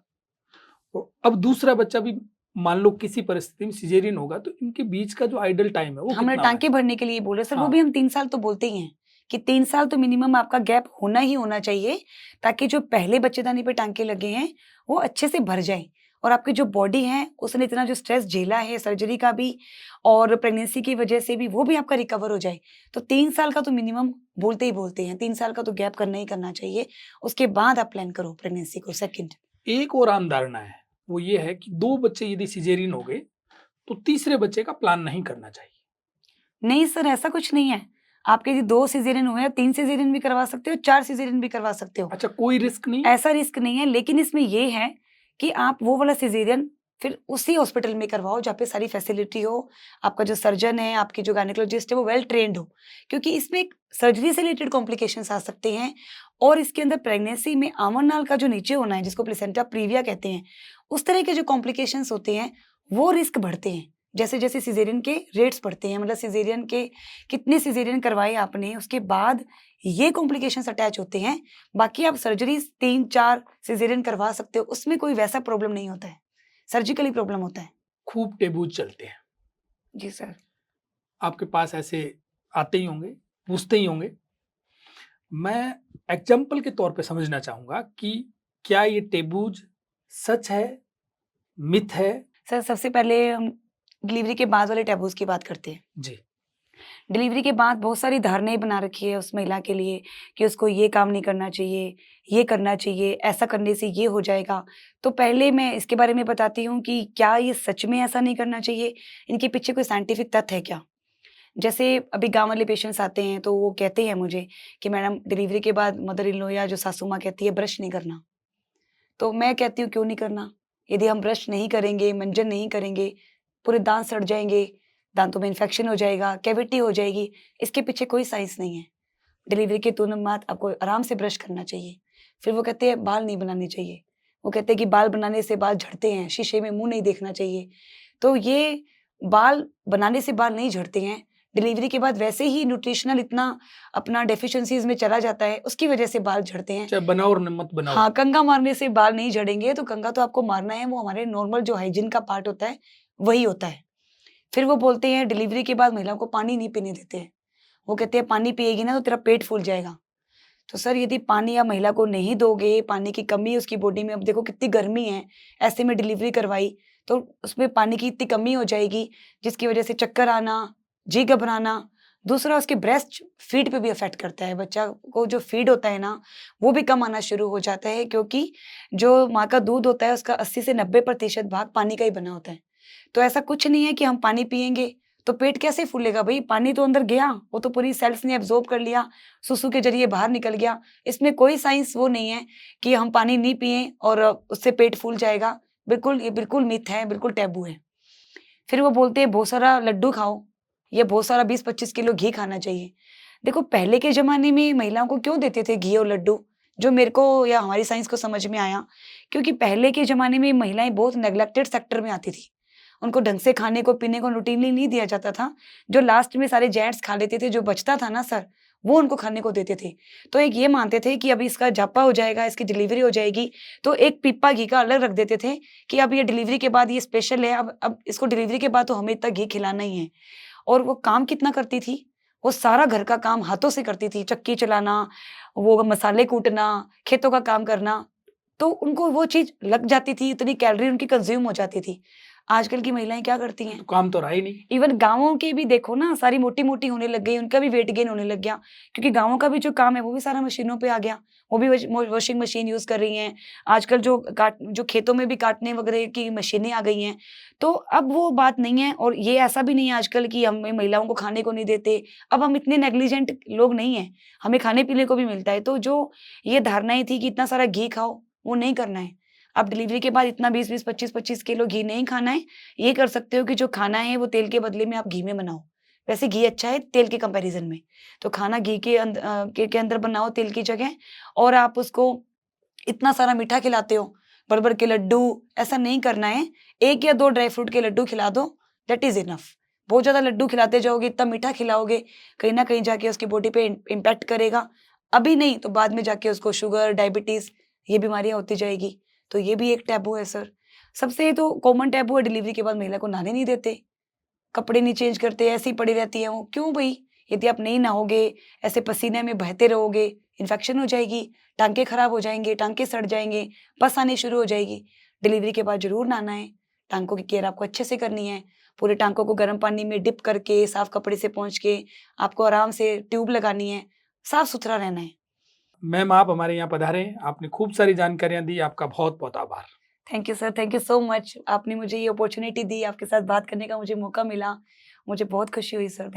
और अब दूसरा बच्चा भी मान लो किसी परिस्थिति में सिजेरियन होगा, तो इनके बीच का जो आइडल टाइम है वो हमने कितना टांके है? भरने के लिए बोले सर, वो हाँ। भी हम 3 साल तो बोलते ही हैं कि 3 साल तो मिनिमम आपका गैप होना ही होना चाहिए, ताकि जो पहले बच्चेदानी पे टांके लगे हैं वो अच्छे से भर जाए और आपकी जो बॉडी है उसने इतना जो स्ट्रेस झेला है सर्जरी का भी और प्रेगनेंसी की वजह से भी, वो भी आपका रिकवर हो जाए। तो 3 साल का तो मिनिमम बोलते ही बोलते हैं, 3 साल का तो गैप करना ही करना चाहिए, उसके बाद आप प्लान करो प्रेगनेंसी को सेकंड। एक और आम धारणा है, वो ये है कि 2 बच्चे यदि सिजेरियन हो गए तो तीसरे बच्चे का प्लान नहीं करना चाहिए। नहीं सर, ऐसा कुछ नहीं है। आपके यदि 2 सिजेरियन हुए हैं, 3 सिजेरियन भी करवा सकते हो, 4 सिजेरियन भी करवा सकते हो। अच्छा, कोई रिस्क नहीं? ऐसा रिस्क नहीं है, लेकिन इसमें ये है कि आप वो वाला सिजेरियन फिर उसी हॉस्पिटल में करवाओ जहाँ पे सारी फैसिलिटी हो, आपका जो सर्जन है, आपकी जो गायनेकोलॉजिस्ट है वो वेल ट्रेन्ड हो। क्योंकि इसमें एक सर्जरी से रिलेटेड कॉम्प्लिकेशंस आ सकते हैं और इसके अंदर प्रेगनेंसी में आमन नाल का जो नीचे होना है, जिसको प्लेसेंटा प्रीविया कहते हैं, उस तरह के जो कॉम्प्लिकेशंस होते हैं, वो रिस्क बढ़ते हैं। जैसे-जैसे सिजेरियन के रेट्स बढ़ते हैं, मतलब सिजेरियन के कितने सिजेरियन करवाए आपने, उसके बाद ये कॉम्प्लिकेशंस अटैच होते हैं। बाकी आप सर्जरी 3-4 सिजेरियन करवा सकते हो, उसमें कोई वैसा प्रॉब्लम नहीं होता है, सर्जिकली प्रॉब्लम होता है। खूब टेबूज चलते हैं, जी सर। आपके पास ऐसे आते ही होंगे, पूछते ही होंगे। मैं एग्जाम्पल के तौर पे समझना चाहूँगा कि क्या ये टेबूज सच है, मिथ है? सर, सबसे पहले हम डिलीवरी के बाद वाले टैबूज़ की बात करते हैं। जी। डिलीवरी के बाद बहुत सारी धारणाएँ बना रखी है उस महिला के लिए कि उसको ये काम नहीं करना चाहिए, ये करना चाहिए, ऐसा करने से ये हो जाएगा। तो पहले मैं इसके बारे में बताती हूँ कि क्या ये सच में ऐसा नहीं करना चाहिए? इनके पीछे कोई साइंटिफिक तथ्य है क्या? जैसे अभी गाँव वाले पेशेंट्स आते हैं तो वो कहते हैं मुझे कि मैडम डिलीवरी के बाद मदर इन लॉ या जो सासू माँ कहती है ब्रश नहीं करना। तो मैं कहती हूँ क्यों नहीं करना? यदि हम ब्रश नहीं करेंगे, मंजन नहीं करेंगे, पूरे दाँत सड़ जाएँगे, दाँतों में इन्फेक्शन हो जाएगा, कैविटी हो जाएगी, इसके पीछे कोई साइंस नहीं है। डिलीवरी के तुरंत बाद आपको आराम से ब्रश करना चाहिए। फिर वो कहते हैं बाल नहीं बनाने चाहिए। वो कहते हैं कि बाल बनाने से बाल झड़ते हैं, शीशे में मुँह नहीं देखना चाहिए। तो ये बाल बनाने से बाल नहीं झड़ते हैं, डिलीवरी के बाद वैसे ही न्यूट्रिशनल इतना अपना डेफिशिएंसीज़ में चला जाता है, उसकी वजह से बाल झड़ते हैं। चाहे बनाओ और मत बनाओ। हाँ, कंघा मारने से बाल नहीं झड़ेंगे, तो कंघा तो आपको मारना है, वो हमारे नॉर्मल जो हाइजीन का पार्ट होता है, वही होता है। फिर वो बोलते हैं डिलीवरी के बाद महिलाओं को पानी नहीं पीने देते हैं। वो कहते हैं पानी पिएगी ना तो तेरा पेट फूल जाएगा। तो सर यदि पानी आप महिला को नहीं दोगे, पानी की कमी है उसकी बॉडी में, अब देखो कितनी गर्मी है, ऐसे में डिलीवरी करवाई, तो उसमें पानी की इतनी कमी हो जाएगी, जिसकी वजह से चक्कर आना, जी घबराना। दूसरा उसके ब्रेस्ट फीड पे भी इफ़ेक्ट करता है, बच्चा को जो फीड होता है ना, वो भी कम आना शुरू हो जाता है क्योंकि जो माँ का दूध होता है उसका 80 से 90% भाग पानी का ही बना होता है। तो ऐसा कुछ नहीं है कि हम पानी पिएँगे तो पेट कैसे फूलेगा भई? पानी तो अंदर गया, वो तो पूरी सेल्स ने एब्ज़ॉर्ब कर लिया, सुसु के ज़रिए बाहर निकल गया। इसमें कोई साइंस वो नहीं है कि हम पानी नहीं पिएँ और उससे पेट फूल जाएगा। बिल्कुल, ये बिल्कुल मिथ है, बिल्कुल टैबू है। फिर वो बोलते हैं बहुत सारा लड्डू खाओ या बहुत सारा 20-25 किलो घी खाना चाहिए। देखो पहले के ज़माने में महिलाओं को क्यों देते थे घी और लड्डू? जो मेरे को या हमारी साइंस को समझ में आया, क्योंकि पहले के ज़माने में महिलाएँ बहुत नेग्लेक्टेड सेक्टर में आती थी। उनको ढंग से खाने को, पीने को रूटीनली नहीं दिया जाता था। जो लास्ट में सारे जेंट्स खा लेते थे, जो बचता था ना सर, वो उनको खाने को देते थे। तो एक ये मानते थे कि अभी इसका जापा हो जाएगा, इसकी डिलीवरी हो जाएगी, तो एक पीपा घी का अलग रख देते थे कि अब ये डिलीवरी के बाद ये स्पेशल है, अब इसको डिलीवरी के बाद तो हमें इतना घी खिलाना ही है। और वो काम कितना करती थी, वो सारा घर का काम हाथों से करती थी, चक्की चलाना, वो मसाले कूटना, खेतों का काम करना, तो उनको वो चीज़ लग जाती थी, इतनी कैलोरी उनकी कंज़्यूम हो जाती थी। आजकल की महिलाएँ क्या करती हैं? तो काम तो रहा ही नहीं। इवन गाँवों के भी देखो ना, सारी मोटी-मोटी होने लग गई, उनका भी वेट गेन होने लग गया, क्योंकि गाँवों का भी जो काम है वो भी सारा मशीनों पे आ गया। वो भी वॉशिंग मशीन यूज़ कर रही हैं। आजकल जो खेतों में भी काटने वगैरह की मशीनें आ गई हैं। तो अब वो बात नहीं है, और ये ऐसा भी नहीं है आजकल कि हमें महिलाओं को खाने को नहीं देते। अब हम इतने नेग्लिजेंट लोग नहीं हैं, हमें खाने-पीने को भी मिलता है। तो जो ये धारणाएँ थी कि इतना सारा घी खाओ, वो नहीं करना है। अब डिलीवरी के बाद इतना 20-20, 25-25 किलो घी नहीं खाना है। ये कर सकते हो कि जो खाना है वो तेल के बदले में आप घी में बनाओ। वैसे घी अच्छा है तेल के कंपैरिज़न में। तो खाना घी के अंदर बनाओ तेल की जगह, और आप उसको इतना सारा मीठा खिलाते हो, भर-भर के लड्डू, ऐसा नहीं करना है। 1 या 2 ड्राई फ्रूट के लड्डू खिला दो, दैट इज़ इनफ। बहुत ज़्यादा लड्डू खिलाते जाओगे, इतना मीठा खिलाओगे, कहीं न कहीं जाके उसकी बॉडी पे इम्पैक्ट करेगा। अभी नहीं तो बाद में जाके उसको शुगर, डायबिटीज़, ये बीमारियाँ होती जाएगी। तो ये भी एक टैबू है सर। सबसे तो कॉमन टैबू है, डिलीवरी के बाद महिला को नहाने नहीं देते। कपड़े नहीं चेंज करते, ऐसे ही पड़ी रहती हैं वो। क्यों भई? यदि आप नहीं नहाओगे, ऐसे पसीने में बहते रहोगे, इन्फेक्शन हो जाएगी, टाँके खराब हो जाएँगे, टाँके सड़ जाएँगे, पस आनी शुरू हो जाएगी। डिलीवरी के बाद ज़रूर नहाना है, टाँकों की केयर आपको अच्छे से करनी है। पूरे टाँकों को गर्म पानी में डिप करके, साफ कपड़े से पोंछ के, आपको आराम से ट्यूब लगानी है, साफ-सुथरा रहना है। मैम, आप हमारे यहाँ पधारे, आपने खूब सारी जानकारियाँ दी, आपका बहुत-बहुत आभार। Thank you sir, thank you so much. आपने मुझे ये अपॉर्च्युनिटी दी, आपके साथ बात करने का मुझे मौका मिला। मुझे बहुत खुशी हुई सर,